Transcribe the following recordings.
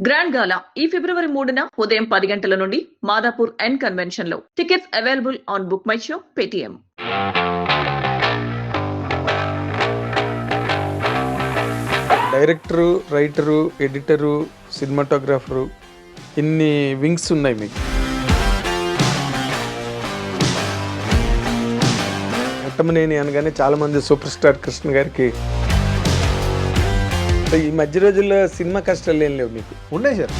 Grand గాలా ఈ ఫిబ్రవరి 3న ఉదయం 10 గంటల నుండి మాదాపూర్ ఎన్ కన్వెన్షన్ లో. Tickets available on book my show, Paytm. Director, writer, editor, cinematographer, ఇన్ని వింగ్స్ ఉన్నాయి మీకు. ఘట్టమనేని అనగానే చాలామంది సూపర్ స్టార్ కృష్ణ గారికి. ఈ మధ్య రోజుల్లో సినిమా కష్టాలు ఏం లేవు మీకు? ఉన్నాయి sir.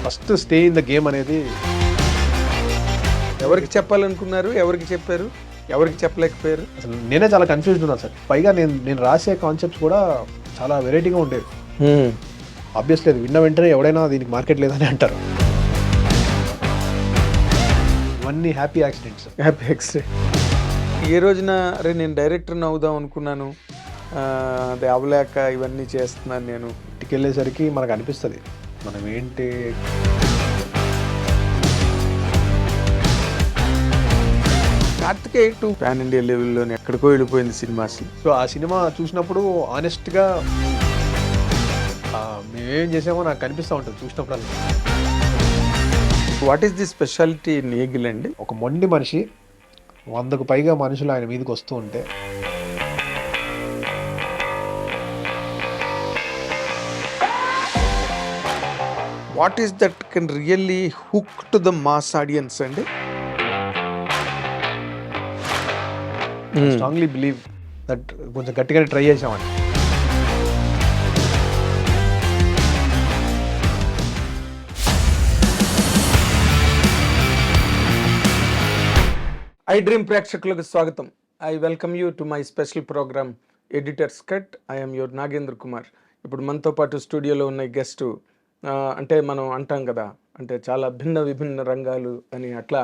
First stay in the game అనేది ఎవరికి చెప్పాలనుకున్నారు, ఎవరికి చెప్పారు, ఎవరికి చెప్పలేకపోయారు? అసలు నేనే చాలా కన్ఫ్యూజ్డ్ ఉన్నాను సార్. పైగా నేను రాసే కాన్సెప్ట్స్ కూడా చాలా వెరైటీగా ఉండేవి. ఆబ్వియస్లీ అది విన్న వెంటనే ఎవడైనా దీనికి మార్కెట్ లేదని అంటారు. ఇవన్నీ హ్యాపీ యాక్సిడెంట్స్. Happy accident. ఏ రోజున అరే నేను డైరెక్టర్ని అవుదాం అనుకున్నాను, అది అవలేక ఇవన్నీ చేస్తున్నాను నేను. ఇంటికి వెళ్ళేసరికి మనకు అనిపిస్తుంది మనం ఏంటి. కార్తికేయ టు పాన్ ఇండియా లెవెల్లో ఎక్కడికో వెళ్ళిపోయింది సినిమా అసలు. సో ఆ సినిమా చూసినప్పుడు ఆనెస్ట్గా మేమేం చేసామో నాకు కనిపిస్తూ ఉంటుంది చూసినప్పుడు. What is the speciality in eagle అండి? ఒక మొండి మనిషి 100కు పైగా మనుషులు ఆయన మీదకి వస్తూ ఉంటే what is that can really hook to the mass audience అండి? స్ట్రాంగ్లీ బిలీవ్ దట్ కొంచెం గట్టిగానే ట్రై చేసామండి. ఐ డ్రీమ్ ప్రేక్షకులకు స్వాగతం. I welcome you to my special programme editor's cut. I'm your Nagendra Kumar. ఇప్పుడు మనతో పాటు స్టూడియోలో ఉన్న గెస్టు, అంటే మనం అంటాం కదా, అంటే చాలా విభిన్న రంగాలు అని, అట్లా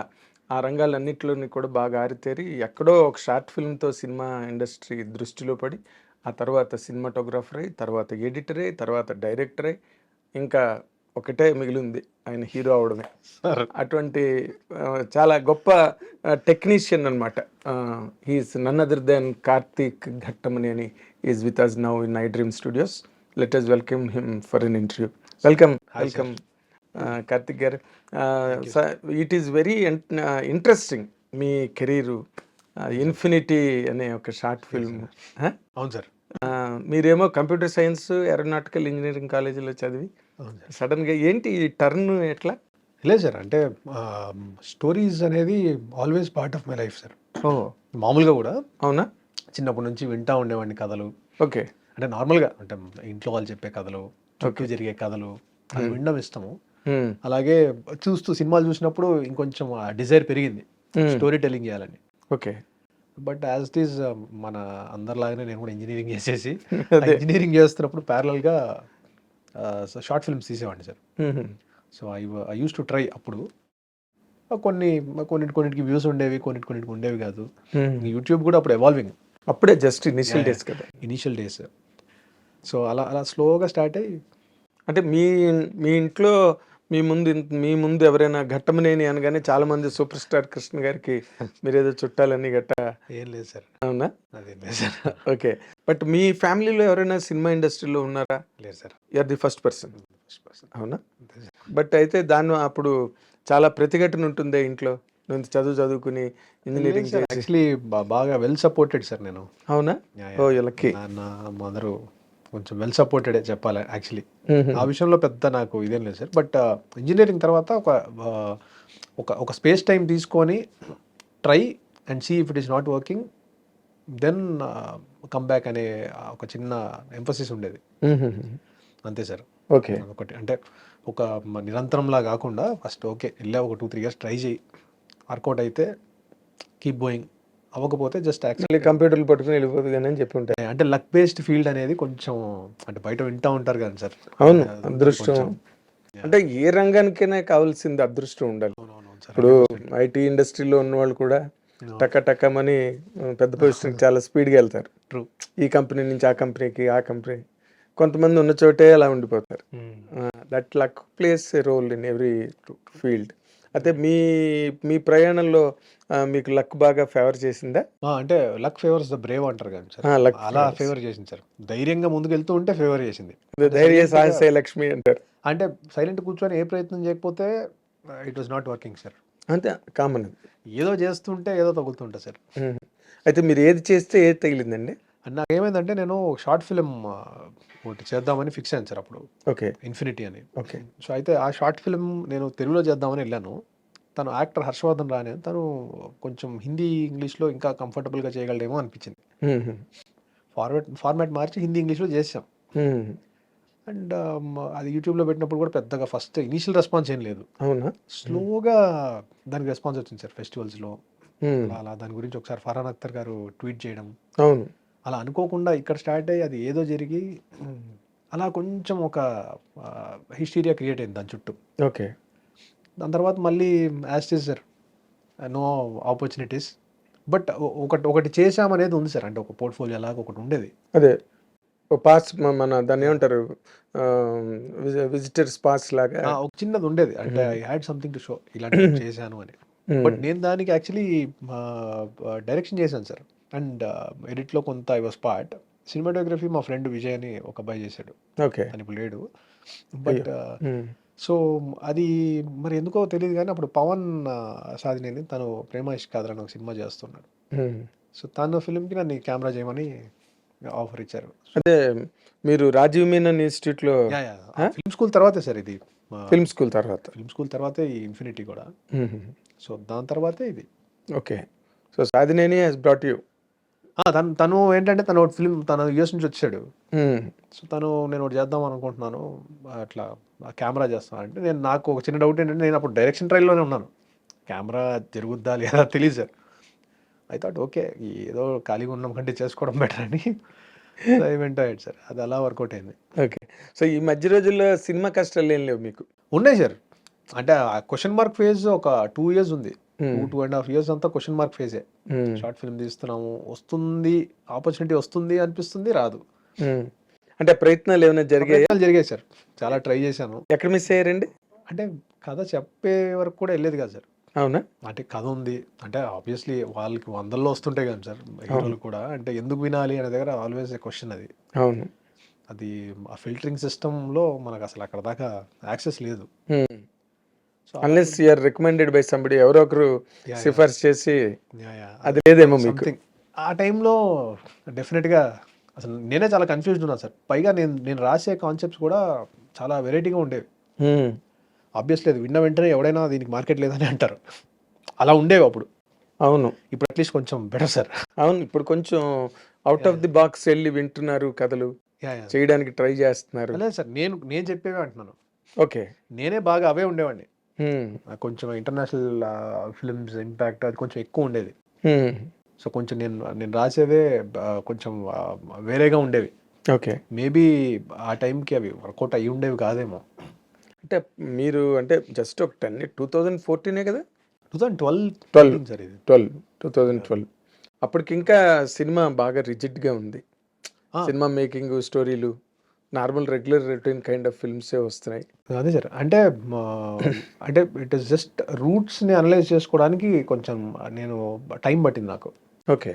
ఆ రంగాలన్నింటిలోని కూడా బాగా ఆరితేరి ఎక్కడో ఒక షార్ట్ ఫిల్మ్తో సినిమా ఇండస్ట్రీ దృష్టిలో పడి, ఆ తర్వాత సినిమాటోగ్రాఫర్ అయ్యి, తర్వాత ఎడిటరే, తర్వాత డైరెక్టరే, ఇంకా ఒకటే మిగిలింది ఆయన హీరో అవడమే. అటువంటి చాలా గొప్ప టెక్నీషియన్ అనమాట. He is none other than Karthik Ghattamaneni is with us now in iDream studios. Let us welcome him for an interview. Welcome Karthik garu. It is very interesting మీ కెరీరు. ఇన్ఫినిటీ అనే ఒక షార్ట్ ఫిల్మ్. అవును సార్. మీరేమో computer science aeronautical engineering కాలేజీలో చదివి సడన్గా ఏంటి ఈ టర్న్ ఎట్లా? లేదు సార్, అంటే స్టోరీస్ అనేది always part of my life sir. ఓ మామూలుగా కూడా. అవునా? చిన్నప్పటి నుంచి వింటా ఉండేవాడిని కథలు. ఓకే. అంటే నార్మల్గా అంటే ఇంట్లో వాళ్ళు చెప్పే కథలు, చుట్టూ జరిగే కథలు అవి వినడం ఇష్టము. అలాగే చూస్తూ సినిమాలు చూసినప్పుడు ఇంకొంచెం డిజైర్ పెరిగింది స్టోరీ టెల్లింగ్ చేయాలని. Okay. But as it is మన అందరిలాగానే నేను కూడా ఇంజనీరింగ్ చేసేసి ఇంజనీరింగ్ చేస్తున్నప్పుడు ప్యారలల్గా షార్ట్ ఫిల్మ్స్ తీసేవాడిని sir. So I use to try. అప్పుడు కొన్నిటికి వ్యూస్ ఉండేవి, కొన్నిటికి ఉండేవి కాదు. యూట్యూబ్ కూడా అప్పుడు ఎవాల్వింగ్, అప్పుడే జస్ట్ ఇనిషియల్ డేస్ కదా. Initial days. సో అలా స్లోగా స్టార్ట్ అయ్యి, అంటే మీ ఇంట్లో మీ ముందు ఎవరైనా ఘట్టమనేని అనగానే చాలా మంది సూపర్ స్టార్ కృష్ణ గారికి మీరేదో చుట్టాలని గట్ట ఏం లేదు సార్. అవునా? అదేం లేదు సార్. ఓకే. బట్ మీ ఫ్యామిలీలో ఎవరైనా సినిమా ఇండస్ట్రీలో ఉన్నారా? లేదు sir. You are the first person. అవునా? బట్ అయితే దాన్ని అప్పుడు చాలా ప్రతిఘటన ఉంటుందే ఇంట్లో, నువ్వు చదువుకుని ఇంజనీరింగ్ చేసి. యాక్చువల్లీ బాగా వెల్ సపోర్టెడ్ సార్ నేను. అవునా? ఓ లక్కీ. నాన్న మదరు కొంచెం వెల్ సపోర్టెడే చెప్పాలి యాక్చువల్లీ. ఆ విషయంలో పెద్ద నాకు ఇదేం లేదు సార్. బట్ ఇంజనీరింగ్ తర్వాత ఒక స్పేస్ టైం తీసుకొని try and see if it is not working, then come back అనే ఒక చిన్న ఎంఫసిస్ ఉండేది అంతే సార్. ఓకే. ఒకటి అంటే ఒక నిరంతరంలా కాకుండా ఫస్ట్ ఓకే వెళ్ళా, ఒక 2-3 years ట్రై చేయి, వర్కౌట్ అయితే కీప్ గోయింగ్, అవ్వకపోతే జస్ట్ యాక్చువల్లీ కంప్యూటర్లు పట్టుకుని వెళ్ళిపోతుంది అని చెప్పి ఉంటాయి. అంటే లక్ బేస్డ్ ఫీల్డ్ అనేది కొంచెం, అంటే బయట వింటూ ఉంటారు కదా సార్. అవును, అదృష్టం. అంటే ఏ రంగానికైనా కావాల్సింది అదృష్టం ఉండాలి. ఇప్పుడు ఐటీ ఇండస్ట్రీలో ఉన్న వాళ్ళు కూడా టక్కమని పెద్ద పొజిషన్కి చాలా స్పీడ్గా వెళ్తారు. ట్రూ. ఈ కంపెనీ నుంచి ఆ కంపెనీకి, ఆ కంపెనీ, కొంతమంది ఉన్న చోటే అలా ఉండిపోతారు. That luck plays a role in every field. అయితే మీ మీ ప్రయాణంలో మీకు లక్ బాగా ఫేవర్ చేసిందా? అంటే లక్ ఫేవర్స్ ద బ్రేవ్ అంటారు కదా సార్. లక్ అలా ఫేవర్ చేసింది సార్. ధైర్యంగా ముందుకు వెళ్తూ ఉంటే ఫేవర్ చేసింది. ధైర్య సాహసే లక్ష్మి అంటారు. అంటే సైలెంట్ కూర్చొని ఏ ప్రయత్నం చేయకపోతే it was not working sir. అంతే కామన్. ఏదో చేస్తుంటే ఏదో తగులుతుంటా సార్. అయితే మీరు ఏది చేస్తే ఏది తగిలిందండి? నాకు ఏమైందంటే నేను షార్ట్ ఫిలిం ఒకటి చేద్దామని ఫిక్స్ అయ్యాను సార్ అప్పుడు, ఓకే. ఇన్ఫినిటీ అని. ఓకే. సో అయితే ఆ షార్ట్ ఫిలిం నేను తెలుగులో చేద్దామని వెళ్ళాను. తను యాక్టర్ హర్షవర్ధన్ రాని అని, తను కొంచెం హిందీ ఇంగ్లీష్లో ఇంకా కంఫర్టబుల్గా చేయగలడేమో అనిపించింది. ఫార్మాట్ మార్చి హిందీ ఇంగ్లీష్లో చేసాం. అండ్ అది యూట్యూబ్లో పెట్టినప్పుడు కూడా పెద్దగా ఫస్ట్ ఇనీషియల్ రెస్పాన్స్ ఏం లేదు. అవునా? స్లోగా దానికి రెస్పాన్స్ వచ్చింది సార్ ఫెస్టివల్స్లో. అలా దాని గురించి ఒకసారి ఫర్హాన్ అఖ్తర్ గారు ట్వీట్ చేయడం, అవును, అలా అనుకోకుండా ఇక్కడ స్టార్ట్ అయ్యి అది ఏదో జరిగి అలా కొంచెం ఒక హిస్టీరియా క్రియేట్ అయింది దాని చుట్టూ. ఓకే. దాని తర్వాత మళ్ళీ as is sir, no opportunities. But ఒకటి చేసామనేది ఉంది సార్. అంటే ఒక పోర్ట్ఫోలియో లాగా ఒకటి ఉండేది. అదే పాస్ మన దాన్ని ఏమంటారు, విజిటర్స్ పాస్ లాగా ఒక చిన్నది ఉండేది. అంటే I had something to show, ఇలాంటి చేశాను అని. బట్ నేను దానికి యాక్చువల్లీ డైరెక్షన్ చేశాను సార్. అండ్ ఎడిట్లో కొంత ఐ వాస్ పార్ట్. సినిమాటోగ్రఫీ మా ఫ్రెండ్ విజయ్ అని ఒక అబ్బాయి చేశాడు. ఓకే. అని ఇప్పుడు లేడు. బట్ సో అది మరి ఎందుకో తెలియదు కానీ అప్పుడు పవన్ సాధినేని తను ప్రేమ ఇష్క్ కాదరా అని ఒక సినిమా చేస్తున్నాడు. సో తన ఫిల్మ్కి నన్ను కెమెరా చేయమని ఆఫర్ ఇచ్చారు. అంటే మీరు రాజీవ్ మీనన్ ఇన్స్టిట్యూట్లో ఫిల్మ్ స్కూల్ తర్వాతే సార్ ఇది. ఫిల్మ్ స్కూల్ తర్వాత, ఫిల్మ్ స్కూల్ తర్వాతే ఈ ఇన్ఫినిటీ కూడా. సో దాని తర్వాతే ఇది. Okay. So Sadhineni has brought you. తను ఏంటంటే తను ఫిల్మ్, తను యూఎస్ నుంచి వచ్చాడు. సో నేను ఒకటి చేద్దాం అనుకుంటున్నాను, అట్లా కెమెరా చేస్తాను అంటే నాకు ఒక చిన్న డౌట్ ఏంటంటే నేను అప్పుడు డైరెక్షన్ ట్రైల్లోనే ఉన్నాను. కెమెరా జరుగుద్దా లేదా తెలియదు సార్. ఐ థాట్ ఓకే ఏదో ఖాళీగా ఉన్నాం కంటే చేసుకోవడం బెటర్ అని వెంట అయ్యాడు సార్. అది అలా వర్కౌట్ అయింది. ఓకే. సో ఈ మధ్య రోజుల్లో సినిమా కష్టాలు ఏం లేవు మీకు? ఉన్నాయి సార్. అంటే ఆ క్వశ్చన్ మార్క్ ఫేజ్ ఒక 2 years ఉంది. 2.5 years అంతా క్వశ్చన్ మార్క్ ఫేజే. షార్ట్ ఫిల్మ్ తీస్తున్నాము, వస్తుంది, ఆపర్చునిటీ వస్తుంది అనిపిస్తుంది, రాదు. అంటే ప్రయత్నాలు ఏమైనా జరిగాయి సార్. చాలా ట్రై చేశాను. ఎక్కడ మిస్ అయ్యారండి? అంటే కథ చెప్పే వరకు కూడా వెళ్ళేది కాదు సార్. అవునా? అంటే కథ ఉంది అంటే ఆబ్వియస్లీ వాళ్ళకి 100లో వస్తుంటాయి కదా సార్ హీరోలు కూడా. అంటే ఎందుకు వినాలి అనే దగ్గర ఆల్వేస్ ఏ క్వశ్చన్ అది. అవును. అది ఆ ఫిల్టరింగ్ సిస్టంలో మనకు అసలు అక్కడ దాకా యాక్సెస్ లేదు. Unless you are recommended by somebody, ఎవరో ఒకరు సిఫార్సు చేసి, అది లేదేమో మీకు. ఆ టైంలో డెఫినెట్గా అసలు నేనే చాలా కన్ఫ్యూజ్డ్ ఉన్నాను సార్. పైగా నేను రాసే కాన్సెప్ట్స్ కూడా చాలా వెరైటీగా ఉండేవి. ఆబ్వియస్లీ అది విన్న వెంటనే ఎవడైనా దీనికి మార్కెట్ లేదని అంటారు. అలా ఉండేవి అప్పుడు. అవును. ఇప్పుడు అట్లీస్ట్ కొంచెం బెటర్ సార్. అవును, ఇప్పుడు కొంచెం అవుట్ ఆఫ్ ది బాక్స్ వెళ్ళి వింటున్నారు, కథలు చేయడానికి ట్రై చేస్తున్నారు. లేదు సార్, నేను చెప్పేవే అంటున్నాను. ఓకే. నేనే బాగా అవే ఉండేవాడిని. కొంచెం ఇంటర్నేషనల్ ఫిల్మ్స్ ఇంపాక్ట్ అది కొంచెం ఎక్కువ ఉండేది. సో కొంచెం నేను రాసేదే కొంచెం వేరేగా ఉండేవి. ఓకే. మేబీ ఆ టైంకి అవి వర్కౌట్ అయ్యి ఉండేవి కాదేమో. అంటే మీరు అంటే జస్ట్ ఒక 2014 కదా? 2012 సార్ ఇది. 2012 అప్పటికి ఇంకా సినిమా బాగా రిజిడ్గా ఉంది. సినిమా మేకింగ్, స్టోరీలు normal regular routine kind of ఫిల్మ్సే వస్తున్నాయి. అదే సార్. అంటే ఇట్ ఇస్ జస్ట్ రూట్స్ని అనలైజ్ చేసుకోవడానికి కొంచెం నేను టైం పట్టింది నాకు. ఓకే.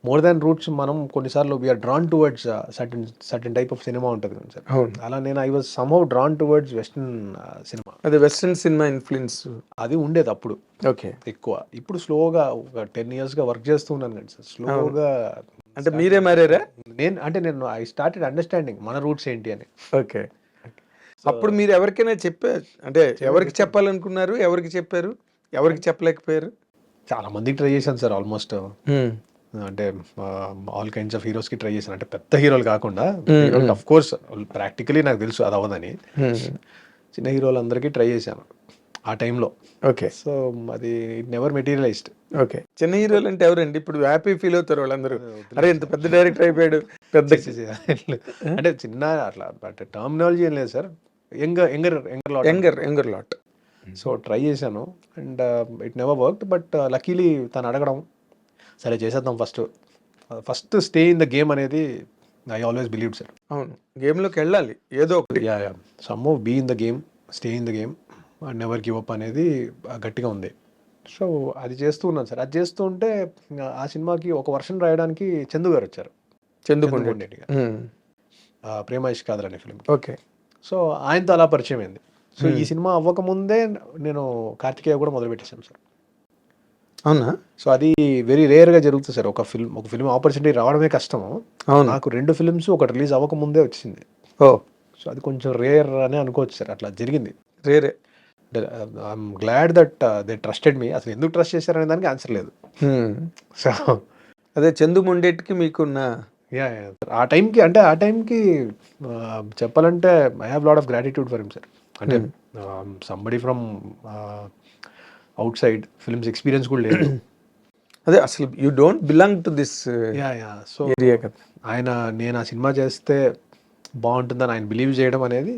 మోర్ దాన్ రూట్స్ మనం కొన్నిసార్లు we are drawn towards certain type of cinema ఉంటుంది కదా సార్. అలా నేను I was somehow drawn towards western cinema. అది వెస్టర్న్ సినిమా ఇన్ఫ్లుయెన్స్ అది ఉండేది అప్పుడు. ఓకే. ఎక్కువ. ఇప్పుడు స్లోగా ఒక 10 yearsగా వర్క్ చేస్తూ ఉన్నాను కదా సార్. స్లోగా. అంటే మీరే మారారా? నేను ఐ స్టార్టెడ్ అండర్స్టాండింగ్ మన రూట్స్ ఏంటి అని. ఓకే. అప్పుడు మీరు ఎవరికైనా చెప్పారు అంటే ఎవరికి చెప్పాలనుకున్నారు, ఎవరికి చెప్పారు, ఎవరికి చెప్పలేకపోయారు? చాలా మందికి ట్రై చేశాను సార్. ఆల్మోస్ట్ అంటే ఆల్ కైండ్స్ ఆఫ్ హీరోస్కి ట్రై చేశాను. అంటే పెద్ద హీరోలు కాకుండా, అఫ్ కోర్స్ ప్రాక్టికలీ నాకు తెలుసు అది అవ్వదని. చిన్న హీరోలు అందరికీ ట్రై చేశాను ఆ టైంలో. ఓకే. సో అది ఇట్ నెవర్ మెటీరియలైజ్డ్. ఓకే. చిన్న హీరోలు అంటే ఎవరండి? ఇప్పుడు హ్యాపీ ఫీల్ అవుతారు వాళ్ళందరూ, అరే ఇంత పెద్ద డైరెక్టర్ అయిపోయాడు. పెద్ద అంటే చిన్న అట్లా అంటే టర్మినాలజీ ఏం లేదు sir. Younger lot. So try చేశాను and it never worked. But luckily తను అడగడం, సరే చేసేద్దాం, first stay in the game అనేది ఐ ఆల్వేస్ బిలీవ్ సార్. అవును, గేమ్లోకి వెళ్ళాలి ఏదో ఒకటి. Somehow be in the game, stay in the game. Never give up అనేది గట్టిగా ఉంది. సో అది చేస్తూ ఉన్నాను సార్. అది చేస్తూ ఉంటే ఆ సినిమాకి ఒక వర్షన్ రాయడానికి చందు గారు వచ్చారు. చందుకొండేటి. చందుకొండేటి గారు. 'ప్రేమ ఇష్క్ కాదల్' అనే ఫిల్మ్‌కి. ఓకే. సో ఆయనతో అలా పరిచయం అయింది. సో ఈ సినిమా అవ్వకముందే నేను కార్తికేయ కూడా మొదలుపెట్టేశాను సార్. అవునా? సో అది వెరీ రేర్‌గా జరుగుతుంది సార్. ఒక ఫిల్మ్ ఆపర్చునిటీ రావడమే కష్టము. అవును. నాకు 2 ఫిల్మ్స్ ఒకటి రిలీజ్ అవ్వకముందే వచ్చింది. ఓ సో అది కొంచెం రేర్ అని అనుకోవచ్చు సార్. అట్లా జరిగింది. రేరే. I'm glad that they trusted me. అసలు ఎందుకు ట్రస్ట్ చేశారనే దానికి ఆన్సర్ లేదు. సో అదే చందుకొండేటికి మీకున్న యాహ్! యాహ్! ఆ టైంకి చెప్పాలంటే I have lot of gratitude for him sir. అంటే somebody from outside films experience కూడా లేదు. అదే అసలు you don't belong to this yeah! So area కదా. నేను ఆ సినిమా చేస్తే బాగుంటుందని ఆయన బిలీవ్ చేయడం అనేది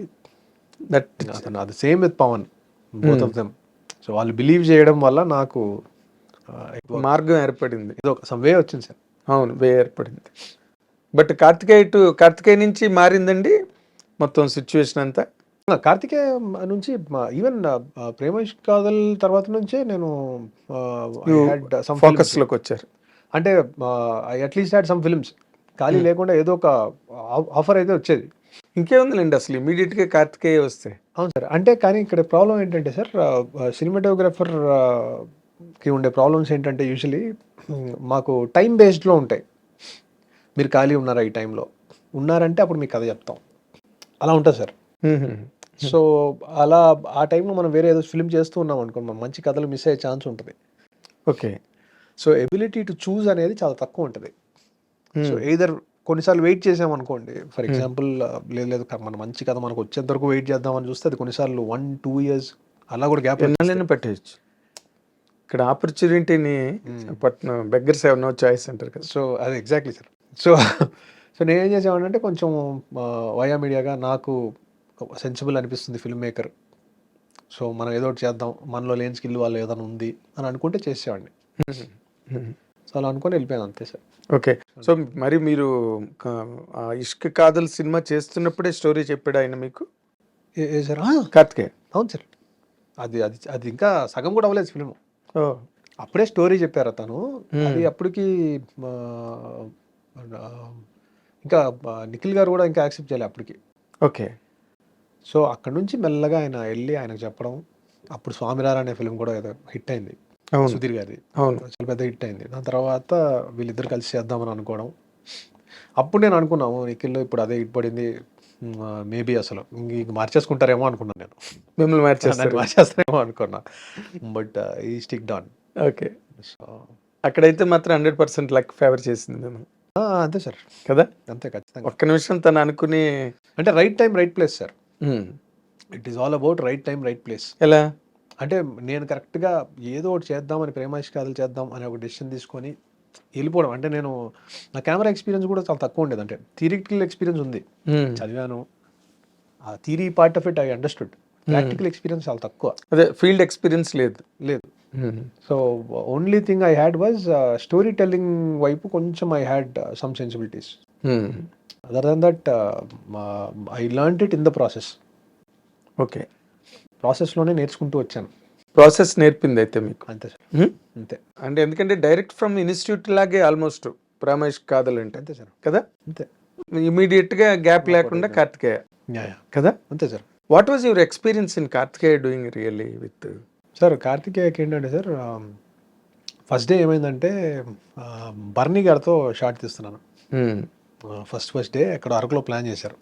దట్ అతను అది same with Pavan both of them. So వాళ్ళు బిలీవ్ చేయడం వల్ల నాకు మార్గం ఏర్పడింది. ఏదో ఒక సమ్ వే వచ్చింది సార్. అవును, వే ఏర్పడింది. బట్ కార్తికేయ నుంచి మారిందండి మొత్తం సిచ్యువేషన్ అంతా. కార్తికేయ నుంచి ఈవెన్ 'ప్రేమ ఇష్క్ కాదల్' తర్వాత నుంచే నేను ఫోకస్ లోకి వచ్చారు. అంటే I at least had some films. ఖాళీ లేకుండా ఏదో ఒక ఆఫర్ అయితే వచ్చేది. ఇంకేముందిలేండి అసలు ఇమీడియట్ గా కార్తికేయ వస్తే. అవును సార్. అంటే కానీ ఇక్కడ ప్రాబ్లం ఏంటంటే సార్, సినిమాటోగ్రఫర్ కి ఉండే ప్రాబ్లమ్స్ ఏంటంటే యూజువలీ మాకు టైం బేస్డ్లో ఉంటాయి. మీరు ఖాళీ ఉన్నారా ఈ టైంలో ఉన్నారంటే అప్పుడు మీకు కథ చెప్తాం, అలా ఉంటుంది సార్. సో అలా ఆ టైంలో మనం వేరే ఏదో ఫిల్మ్ చేస్తూ ఉన్నాం అనుకో, మనం మంచి కథలు మిస్ అయ్యే ఛాన్స్ ఉంటుంది. Okay. So ability to choose అనేది చాలా తక్కువ ఉంటుంది. సో ఎయిదర్ కొన్నిసార్లు వెయిట్ చేసామనుకోండి, ఫర్ ఎగ్జాంపుల్ లేదు మన మంచి కథ మనకు వచ్చేంత వరకు వెయిట్ చేద్దామని చూస్తే అది కొన్నిసార్లు 1-2 years అలా కూడా గ్యాప్ పెట్టేయచ్చు. ఇక్కడ ఆపర్చునిటీని బెగ్గర్స్ హావ్ నో చాయిస్ అంటారు కదా. సో అది ఎగ్జాక్ట్లీ సార్. సో నేను ఏం చేసామంటే కొంచెం వయా మీడియాగా నాకు సెన్సిబుల్ అనిపిస్తుంది ఫిల్మ్ మేకర్. సో మనం ఏదో ఒకటి చేద్దాం, మనలో లేని స్కిల్ వాళ్ళు ఏదైనా ఉంది అని అనుకుంటే చేసేవాడిని. సో అలా అనుకొని వెళ్ళిపోయాను అంతే సార్. ఓకే. సో మరి మీరు ఇష్క్ కాదల్ సినిమా చేస్తున్నప్పుడే స్టోరీ చెప్పాడు ఆయన మీకు? ఏ సార్? కార్తికేయ. అవును సార్. అది అది అది ఇంకా సగం కూడా అవ్వలేదు ఫిల్మ్. ఓ అప్పుడే స్టోరీ చెప్పారు అతను. అది అప్పటికి ఇంకా నిఖిల్ గారు కూడా ఇంకా యాక్సెప్ట్ చేయాలి అప్పటికి. ఓకే. సో అక్కడ నుంచి మెల్లగా ఆయన వెళ్ళి ఆయనకు చెప్పడం. అప్పుడు స్వామిరారా అనే ఫిల్మ్ కూడా ఏదో హిట్ అయింది, సుధీర్ గారిది. అవును, చాలా పెద్ద హిట్ అయింది. దాని తర్వాత వీళ్ళిద్దరు కలిసి చేద్దామని అనుకోవడం. అప్పుడు నేను అనుకున్నాము నిఖిల్ ఇప్పుడు అదే హిట్ పడింది, మేబీ అసలు ఇంక మార్చేసుకుంటారేమో అనుకున్నాను నేను. మిమ్మల్ని మార్చేస్తారేమో అనుకున్నా. బట్ ఈ స్టిక్ డాన్. ఓకే. సో అక్కడైతే మాత్రం 100% లక్ ఫేవర్ చేసింది మేము అంతే సార్ కదా. అంతే ఖచ్చితంగా. ఒక్క నిమిషం తను అనుకుని అంటే right time right place sir. It is all about right time right place. ఎలా అంటే నేను కరెక్ట్గా ఏదో ఒకటి చేద్దామని, 'ప్రేమ ఇష్క్ కాదల్' చేద్దాం అని ఒక డెసిషన్ తీసుకొని వెళ్ళిపోవడం. అంటే నేను నా కెమెరా ఎక్స్పీరియన్స్ కూడా చాలా తక్కువ ఉండేది. అంటే థియరిటికల్ ఎక్స్పీరియన్స్ ఉంది, చదివాను, ఆ theory part of it I understood. Practical experience చాలా తక్కువ, అదే ఫీల్డ్ ఎక్స్పీరియన్స్ లేదు. So only thing I had was story telling వైపు కొంచెం I had some sensibilities. Other than that I learned it in the process. Okay. ప్రాసెస్లోనే నేర్చుకుంటూ వచ్చాను. Process నేర్పింది అయితే మీకు. అంతే సార్. అంతే. అంటే ఎందుకంటే డైరెక్ట్ ఫ్రమ్ ఇన్స్టిట్యూట్ లాగే ఆల్మోస్ట్ 'ప్రేమ ఇష్క్ కాదల్' అంటే. అంతే సార్. కదా. అంతే. ఇమీడియట్ గా గ్యాప్ లేకుండా కార్తికేయ కదా. అంతే sir. What was your experience in Karthikeya doing really with sir? కార్తికేయకి ఏంటంటే సార్, ఫస్ట్ డే ఏమైందంటే బర్నీ గారితో షార్ట్ తీస్తున్నాను. ఫస్ట్ డే అక్కడ అరకులో ప్లాన్ చేశారు.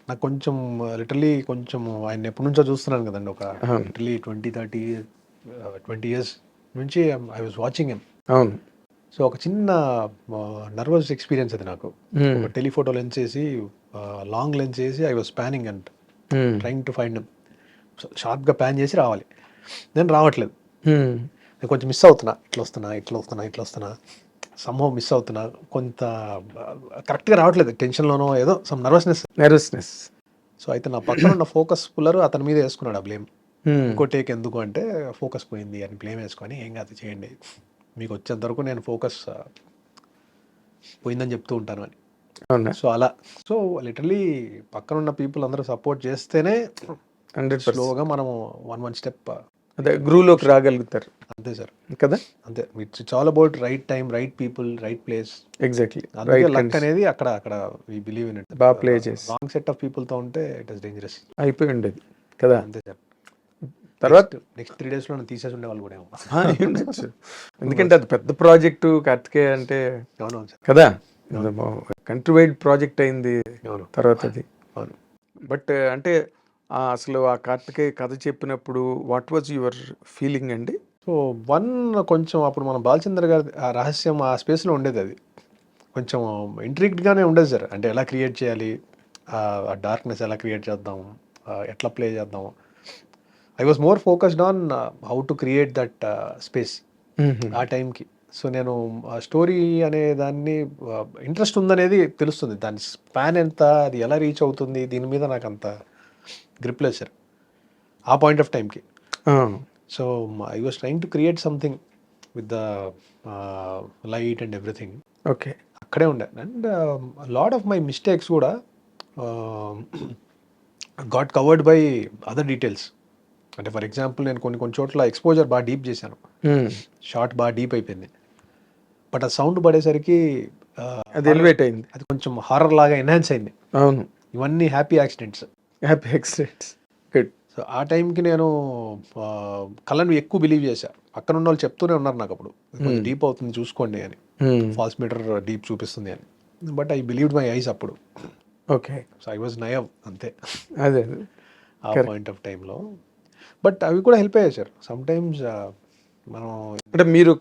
నాకు కొంచెం లిటరలీ కొంచెం ఆయన ఎప్పటి నుంచో చూస్తున్నాను కదండి, ఒక లిటరలీ 20 years నుంచి ఐ వాజ్ వాచింగ్ హిమ్. అవును. సో ఒక చిన్న నర్వస్ ఎక్స్పీరియన్స్ అది నాకు. ఒక టెలిఫోటో లెన్స్ వేసి, లాంగ్ లెన్స్ వేసి I was panning and trying to find him. షార్ప్గా ప్యాన్ చేసి రావాలి, నేను రావట్లేదు. నేను కొంచెం మిస్ అవుతున్నా, ఇట్లా వస్తున్నా సంభవం మిస్ అవుతున్నా, కొంత కరెక్ట్గా రావట్లేదు, టెన్షన్లోనో ఏదో సమ్ నర్వస్నెస్. సో అయితే నా పక్కన ఉన్న ఫోకస్ పుల్లర్ అతని మీద వేసుకున్నాడు ఆ బ్లేమ్. ఇంకో టేక్ ఎందుకు అంటే ఫోకస్ పోయింది అని బ్లేమ్ వేసుకొని, ఏం కాదు చేయండి, మీకు వచ్చేంత వరకు నేను ఫోకస్ పోయిందని చెప్తూ ఉంటాను అని. సో అలా, సో లిటరలీ పక్కన ఉన్న పీపుల్ అందరూ సపోర్ట్ చేస్తేనే 100%. స్లోగా మనము వన్ స్టెప్ అదే గ్రూలోకి రాగలుగుతారు అంతే సార్. కదా. అంతే, it's all about right time, right people, right place. Exactly అందుకే రైట్ లక్ కండిషన్ అనేది అక్కడ వి బిలీవ్ ఇన్ ఇట్. బాగా ప్లే చేసి రాంగ్ సెట్ ఆఫ్ పీపుల్తో ఉంటే ఇట్ ఇస్ డేంజరస్. అయిపోయి ఉండేది కదా. అంతే సార్. తర్వాత నెక్స్ట్ 3 days లో తీసేసి ఉండే వాళ్ళు కూడా ఏమో. ఉండొచ్చు. ఎందుకంటే అది పెద్ద ప్రాజెక్టు కార్తికేయ అంటే అవునవును సార్. కదా, కంట్రీ వైడ్ ప్రాజెక్ట్ అయింది అవును తర్వాత అది. అవును. బట్ అంటే అసలు ఆ కార్తికేయ కథ చెప్పినప్పుడు వాట్ వాజ్ యువర్ ఫీలింగ్ అండి? సో కొంచెం అప్పుడు మన బాలచంద్ర గారి ఆ రహస్యం ఆ స్పేస్లో ఉండేది. అది కొంచెం ఇంట్రిక్ట్గానే ఉండేది సార్. అంటే ఎలా క్రియేట్ చేయాలి, ఆ డార్క్నెస్ ఎలా క్రియేట్ చేద్దాము, ఎట్లా ప్లే చేద్దాము. I was more focused on how to create that space ఆ టైంకి. సో నేను స్టోరీ అనే దాన్ని ఇంట్రెస్ట్ ఉందనేది తెలుస్తుంది. దాని స్పాన్ ఎంత, అది ఎలా రీచ్ అవుతుంది, దీని మీద నాకు అంత గ్రిప్ లేదు సార్ ఆ పాయింట్ ఆఫ్ టైంకి. So I was trying to create something with the light and everything. Okay. అక్కడే ఉండే. And lot of my mistakes కూడా got covered by other details. అంటే ఫర్ ఎగ్జాంపుల్ నేను కొన్ని చోట్ల ఎక్స్పోజర్ బాగా డీప్ చేశాను, షార్ట్ బాగా డీప్ అయిపోయింది. బట్ ఆ సౌండ్ పడేసరికి అది ఎలివేట్ అయింది, అది కొంచెం హారర్ లాగా ఎన్హాన్స్ అయింది. అవును, ఇవన్నీ happy accidents. Happy accidents. Good. So ఆ టైంకి నేను కళను ఎక్కువ బిలీవ్ చేశా. పక్కన ఉన్న వాళ్ళు చెప్తూనే ఉన్నారు నాకు అప్పుడు, కొంచెం డీప్ అవుతుంది చూసుకోండి అని, ఫాల్స్ మీటర్ డీప్ చూపిస్తుంది అని. But I believed my eyes అప్పుడు. ఓకే. సో ఐ వాజ్ నయవ్ అంతే అదే ఆ పాయింట్ ఆఫ్ టైంలో. బట్ అవి కూడా హెల్ప్ అయ్యాయి సార్. సమ్ టైమ్స్ మనం అంటే మీరు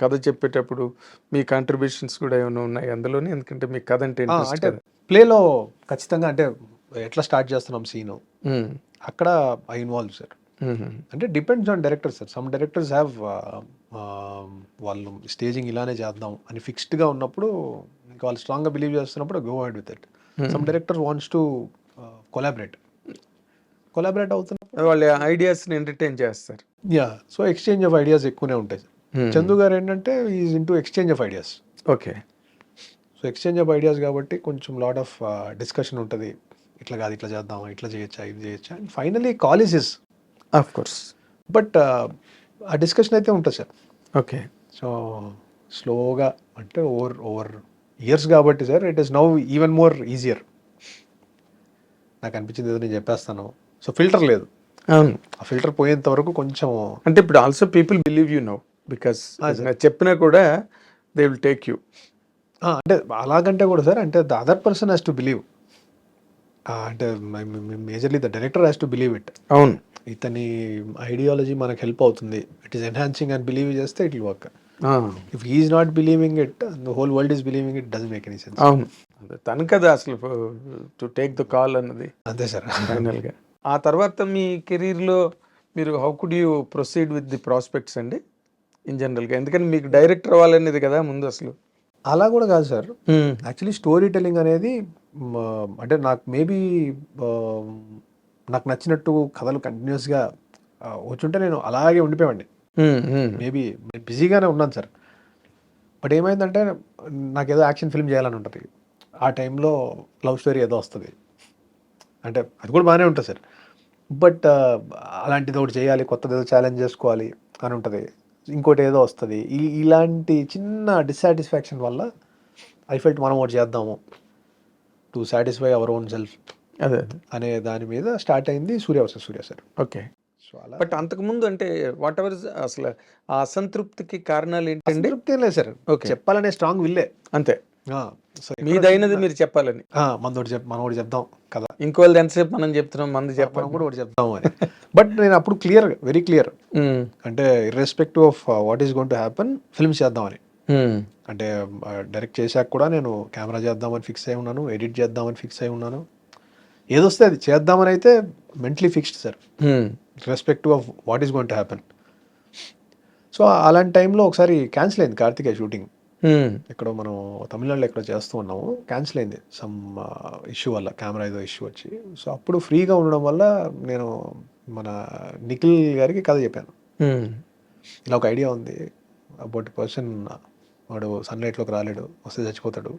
కథ చెప్పేటప్పుడు మీ కాంట్రిబ్యూషన్స్ కూడా ఏమైనా ఉన్నాయి అందులోనే? ఎందుకంటే మీకు కథ అంటే ఇంట్రెస్ట్ అంటే కదా. ప్లేలో ఖచ్చితంగా, అంటే ఎట్లా స్టార్ట్ చేస్తున్నాం సీను, అక్కడ ఐ ఇన్వాల్వ్ సార్. అంటే depends on director sir. Some directors have వాళ్ళు స్టేజింగ్ ఇలానే చేద్దాం అని ఫిక్స్డ్గా ఉన్నప్పుడు, ఇంకా వాళ్ళు స్ట్రాంగ్గా బిలీవ్ చేస్తున్నప్పుడు go ahead with it. Some director wants to collaborate అవుతున్నప్పుడు వాళ్ళ ఐడియాస్ని ఎంటర్టైన్ చేస్తారు. Yeah. So exchange of ideas ఎక్కువనే ఉంటాయి. చందు గారు ఏంటంటే is into exchange of ideas. Okay. So exchange of ideas కాబట్టి కొంచెం లాట్ ఆఫ్ డిస్కషన్ ఉంటుంది. ఇట్లా కాదు, ఇట్లా చేద్దాం, ఇట్లా చేయొచ్చా, ఇది చేయొచ్చా, and finally call is his. Of course. But ఆ డిస్కషన్ అయితే ఉంటుంది సార్. ఓకే. సో స్లోగా అంటే ఓవర్ ఇయర్స్ కాబట్టి sir, it is now even more easier. నాకు అనిపించింది ఏదో నేను చెప్పేస్తాను. సో ఫిల్టర్ లేదు. అవును, ఆ ఫిల్టర్ పోయేంత వరకు కొంచెం. అంటే ఇప్పుడు also people believe you now because చెప్పినా కూడా దే విల్ టేక్ యూ. అంటే అలాగంటే కూడా సార్, అంటే the other person has to believe. అంటే majorly the director has to believe it. అవును, ఇతని ఐడియాలజీ మనకు హెల్ప్ అవుతుంది, ఇట్ ఈస్ ఎన్హాన్సింగ్ అని బిలీవ్ చేస్తే it will work. If he is not believing it, the whole world is believing it, doesn't make any sense. అవును, తను కదా అసలు టు టేక్ ద కాల్ అన్నది. అంతే సార్. ఫైనల్గా ఆ తర్వాత మీ కెరీర్లో మీరు how could you proceed with the prospects అండి ఇన్ జనరల్గా? ఎందుకంటే మీకు డైరెక్టర్ అవ్వాలనేది కదా ముందు అసలు. అలా కూడా కాదు సార్. యాక్చువల్లీ స్టోరీ టెల్లింగ్ అనేది అంటే నాకు మేబీ నాకు నచ్చినట్టు కథలు కంటిన్యూస్గా వచ్చుంటే నేను అలాగే ఉండిపోయామండి. మేబీ నేను బిజీగానే ఉన్నాను సార్. బట్ ఏమైందంటే నాకు ఏదో యాక్షన్ ఫిల్మ్ చేయాలని ఉంటుంది. ఆ టైంలో లవ్ స్టోరీ ఏదో వస్తుంది. అంటే అది కూడా బాగానే ఉంటుంది సార్. బట్ అలాంటిది ఒకటి చేయాలి, కొత్తది ఏదో ఛాలెంజ్ చేసుకోవాలి అని ఉంటుంది. ఇంకోటి ఏదో వస్తుంది. ఇలాంటి చిన్న డిస్సాటిస్ఫాక్షన్ వల్ల ఐ ఫెల్ట్ మనం ఒకటి చేద్దాము to satisfy our own self అదే అనే దాని మీద స్టార్ట్ అయింది సూర్య సార్. ఓకే. సో అలా. బట్ అంతకుముందు అంటే వాట్ ఎవర్ అసలు ఆ అసంతృప్తికి కారణాలు ఏంటండి? తృప్తి ఏం లేదు సార్. ఓకే. చెప్పాలనే స్ట్రాంగ్ విల్లే అంతే. సో మీదైనది మీరు చెప్పాలని, మనం ఒకటి చెప్దాం కదా, ఇంకోళ్ళది ఎంతసేపు మనం చెప్తున్నాం, మంది మనం చెప్పడం కూడా ఒకటి చెప్దాం అని. బట్ నేను అప్పుడు వెరీ క్లియర్, అంటే irrespective of what is going to happen, films చేద్దామని. అంటే డైరెక్ట్ చేశాక కూడా నేను కెమెరా చేద్దామని ఫిక్స్ అయి ఉన్నాను, ఎడిట్ చేద్దామని ఫిక్స్ అయి ఉన్నాను. ఏదొస్తే అది చేద్దామని అయితే mentally fixed sir, respective of what is going to happen. So అలాంటి టైంలో ఒకసారి క్యాన్సిల్ అయింది కార్తికేయ షూటింగ్. ఎక్కడో మనం తమిళనాడులో ఎక్కడో చేస్తూ ఉన్నాము, క్యాన్సిల్ అయింది సమ్ ఇష్యూ వల్ల, కెమెరా ఏదో ఇష్యూ వచ్చి. సో అప్పుడు ఫ్రీగా ఉండడం వల్ల నేను మన నిఖిల్ గారికి కథ చెప్పాను. ఇలా ఒక ఐడియా ఉంది అబౌట్ పర్సన్, వాడు సన్లైట్లోకి రాలేడు, వస్తే చచ్చిపోతాడు,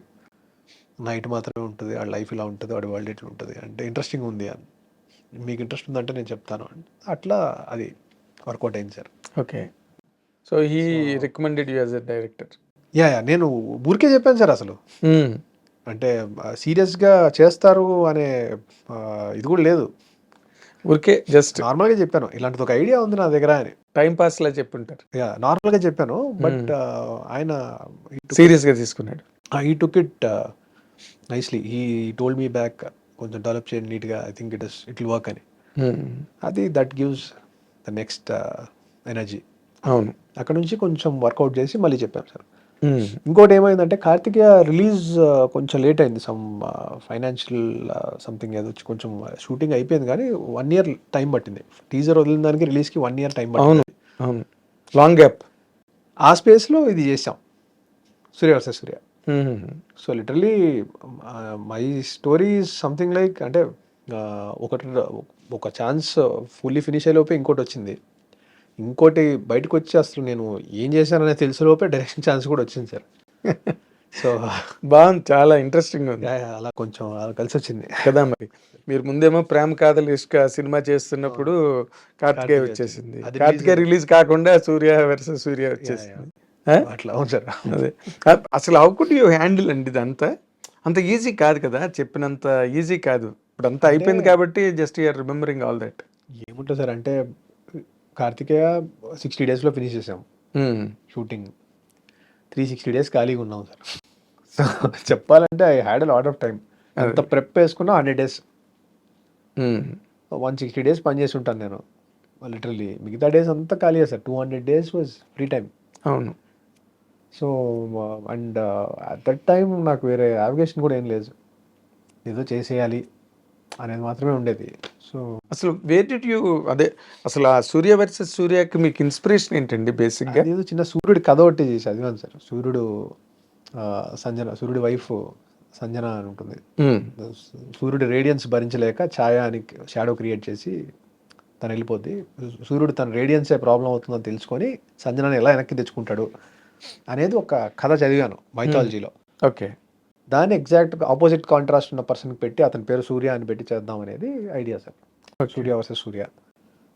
నైట్ మాత్రమే ఉంటుంది, వాడి లైఫ్ ఇలా ఉంటుంది, వాడి వరల్డ్ ఇట్లా ఉంటుంది, అంటే ఇంట్రెస్టింగ్ ఉంది అని. మీకు ఇంట్రెస్ట్ ఉందంటే నేను చెప్తాను అని. అట్లా అది వర్కౌట్ అయింది sir. Okay. So he recommended you as a director. Yeah నేను ఊరికే చెప్పాను సార్ అసలు. అంటే సీరియస్గా చేస్తారు అనే ఇది కూడా లేదు, ఊరికే జస్ట్ నార్మల్గా చెప్పాను ఇలాంటిది ఒక ఐడియా ఉంది నా దగ్గర అని. టైం పాస్ లా చెప్పుంటారు. యా నార్మల్గా చెప్పాను, బట్ ఆయన సీరియస్గా తీసుకున్నాడు. ఈ టుక్ ఇట్ నైస్లీ. ఈ టోల్డ్ మీ బ్యాక్ కొంచెం డెవలప్ చేయండి నీట్గా, I think it will work అని. అది that gives the next energy. అవును. అక్కడ నుంచి కొంచెం వర్కౌట్ చేసి మళ్ళీ చెప్పాం సార్. ఇంకోటి ఏమైందంటే కార్తికేయ రిలీజ్ కొంచెం లేట్ అయింది, సమ్ ఫైనాన్షియల్ సంథింగ్ ఏదో వచ్చి కొంచెం షూటింగ్ అయిపోయింది కానీ 1 year టైం పట్టింది. టీజర్ వదిలిన దానికి రిలీజ్కి 1 year టైం పట్టింది. అవును, లాంగ్ గ్యాప్. ఆ స్పేస్లో ఇది చేసాం, Surya versus Surya. So literally my story is something like, అంటే ఒక ఛాన్స్ ఫుల్లీ ఫినిష్ అయ్యేలోపే ఇంకోటి వచ్చింది, ఇంకోటి బయటకు వచ్చి అసలు నేను ఏం చేశాననే తెలిసేలోపే డైరెక్షన్ ఛాన్స్ కూడా వచ్చింది సార్. సో బాగుంది, చాలా ఇంట్రెస్టింగ్ ఉంది అలా కొంచెం కలిసి వచ్చింది కదా. మరి మీరు ముందేమో ప్రేమ కాదల్ ఇష్క సినిమా చేస్తున్నప్పుడు కార్తికేయ వచ్చేసింది, కార్తికేయ రిలీజ్ కాకుండా సూర్య వర్సెస్ సూర్య వచ్చేసింది. అట్లా. అవును సార్. అదే అసలు హౌ కుడ్ యూ హ్యాండిల్ అండి ఇదంతా? అంత ఈజీ కాదు కదా, చెప్పినంత ఈజీ కాదు. ఇప్పుడు అంతా అయిపోయింది కాబట్టి just you are remembering all that. ఏముంటుంది సార్ అంటే కార్తికేయ 60 daysలో ఫినిష్ చేసాం షూటింగ్, 360 days ఖాళీగా ఉన్నాం సార్. సో చెప్పాలంటే I had a lot of time. అంత ప్రెప్ వేసుకున్నా 100 days, 160 days పని చేసి ఉంటాను నేను లిటరలీ. మిగతా డేస్ అంతా ఖాళీ sir. 200 days was free time. అవును. So and at that time నాకు వేరే యావిగేషన్ కూడా ఏం లేదు, ఏదో చేసేయాలి అనేది మాత్రమే ఉండేది. సో అసలు వేర్ డిడ్ యూ, అదే అసలు ఆ సూర్య వర్సెస్ సూర్యకి మీకు ఇన్స్పిరేషన్ ఏంటండి బేసిక్గా? ఏదో చిన్న సూర్యుడి కథ ఒకటి చదివాను సార్. సూర్యుడు సంజన, సూర్యుడి వైఫ్ సంజన అని ఉంటుంది. సూర్యుడి రేడియన్స్ భరించలేక ఛాయ అని షాడో క్రియేట్ చేసి తను వెళ్ళిపోద్ది. సూర్యుడు తన రేడియన్సే ప్రాబ్లం అవుతుందని తెలుసుకొని సంజనాన్ని ఎలా వెనక్కి తెచ్చుకుంటాడు అనేది ఒక కథ చదివాను మైథాలజీలో. ఓకే. దాన్ని ఎగ్జాక్ట్ ఆపోజిట్ కాంట్రాస్ట్ ఉన్న పర్సన్కి పెట్టి అతని పేరు సూర్య అని పెట్టి చేద్దాం అనేది ఐడియా సార్. సూర్య వర్సెస్ సూర్య.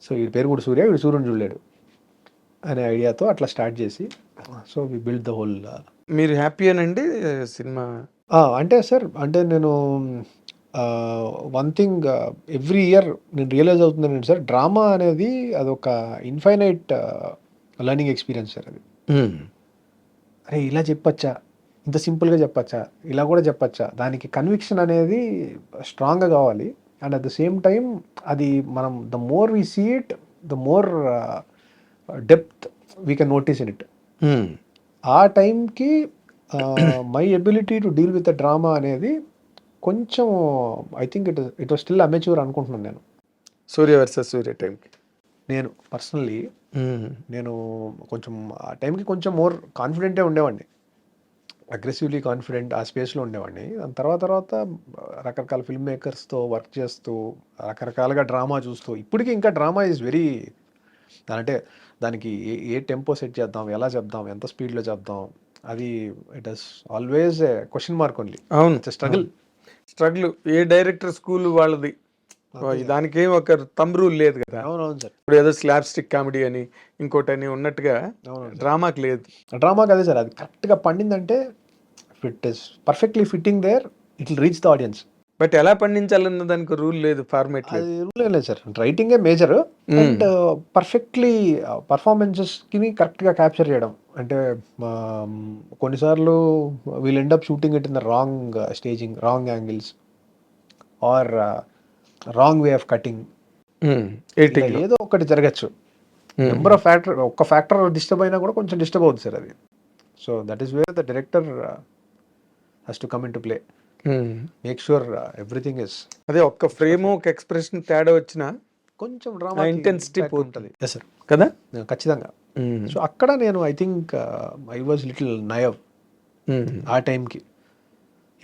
సో వీడి పేరు కూడా సూర్య, వీడు సూర్యుని చూడలేడు అనే ఐడియాతో అట్లా స్టార్ట్ చేసి, so we build the whole. మీరు హ్యాపీ అనండి సినిమా? అంటే సార్, అంటే నేను వన్ థింగ్ ఎవ్రీ ఇయర్ నేను రియలైజ్ అవుతుందండి సార్, డ్రామా అనేది అదొక ఇన్ఫైనైట్ లెర్నింగ్ ఎక్స్పీరియన్స్ సార్. అది అరే ఇలా చెప్పచ్చా, ఇంత సింపుల్గా చెప్పచ్చా, ఇలా కూడా చెప్పచ్చా, దానికి కన్విక్షన్ అనేది స్ట్రాంగ్గా కావాలి. And at the same time అది మనం the more we see it the more depth we can notice in it. ఆ టైంకి my ability to deal with the drama అనేది కొంచెం I think it was still amateur అనుకుంటున్నాను నేను. సూర్య versus సూర్య టైంకి నేను పర్సనల్లీ నేను కొంచెం ఆ టైంకి కొంచెం మోర్ కాన్ఫిడెంటే ఉండేవాడిని, అగ్రెసివ్లీ కాన్ఫిడెంట్ ఆ స్పేస్లో ఉండేవాడిని. దాని తర్వాత రకరకాల ఫిల్మ్ మేకర్స్తో వర్క్ చేస్తూ రకరకాలుగా డ్రామా చూస్తూ, ఇప్పటికీ ఇంకా డ్రామా ఈజ్ వెరీ, అంటే దానికి ఏ టెంపో సెట్ చేద్దాం, ఎలా చెప్దాం, ఎంత స్పీడ్లో చెప్దాం, అది it is always a question mark only. అవును, స్ట్రగుల్. ఏ డైరెక్టర్ స్కూల్ వాళ్ళది, దానికి ఒక థంబ్ రూల్ లేదు కదా. అవునవును సార్. ఇప్పుడు ఏదో స్లాబ్ స్టిక్ కామెడీ అని ఇంకోటి అని ఉన్నట్టుగా డ్రామాకి లేదు. డ్రామాకి అదే సార్, అది కరెక్ట్గా పండిందంటే it is perfectly fitting there, it will reach the audience. But ఎలా పండించాలన్న దానికి రూల్ లేదు, ఫార్మేట్ లేదు. రూల్ ఏం లేదు సార్, రైటింగే మేజర్. అండ్ పర్ఫెక్ట్లీ పర్ఫార్మెన్సెస్కి కరెక్ట్గా క్యాప్చర్ చేయడం. అంటే కొన్నిసార్లు we'll end up shooting it in the wrong staging, wrong angles or wrong way of cutting, ఏదో ఒకటి జరగచ్చు. నెంబర్ ఆఫ్ ఫ్యాక్టర్, ఒక్క ఫ్యాక్టర్ డిస్టర్బ్ అయినా కూడా కొంచెం డిస్టర్బ్ అవుతుంది సార్ అది. So that is where the director has to come into play, make sure everything is. అదే ఒక్క ఫ్రేమ్ ఒక ఎక్స్ప్రెషన్ తేడా వచ్చినా కొంచెం డ్రామా ఇంటెన్సిటీ పోతుంది సార్ కదా, ఖచ్చితంగా. సో అక్కడ నేను I think I was little naive ఆ టైంకి.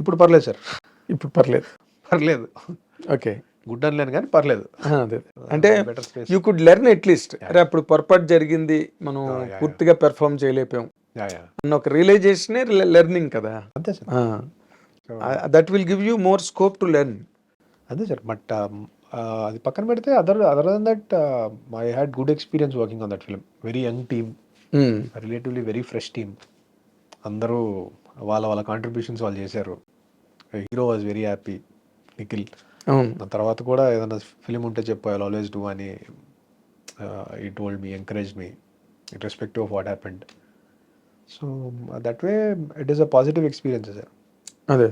ఇప్పుడు పర్లేదు సార్, ఇప్పుడు పర్లేదు. ఓకే, గుడ్ అనలేను కానీ పర్లేదు. అదే అంటే యూ కుడ్ లెర్న్ అట్లీస్ట్, అరే అప్పుడు పొరపాటు జరిగింది, మనం పూర్తిగా పెర్ఫార్మ్ చేయలేకపోయాం అన్న ఒక రియలైజేషన్ లెర్నింగ్ కదా. అంతే sir, that will give you more scope to learn. అదే సార్. బట్ అది పక్కన పెడితే other than that I had good experience working on that film. Very young team, relatively very fresh team. అందరూ వాళ్ళ contributions వాళ్ళు చేశారు. Hero was very happy, Nikhil. అవును. తర్వాత కూడా ఏదైనా ఫిలిం ఉంటే చెప్పు, ఐ ఆల్వేస్ డూ అని ఈ told me, encourage me irrespective of what happened. So that way it is a positive experience, sir. అదే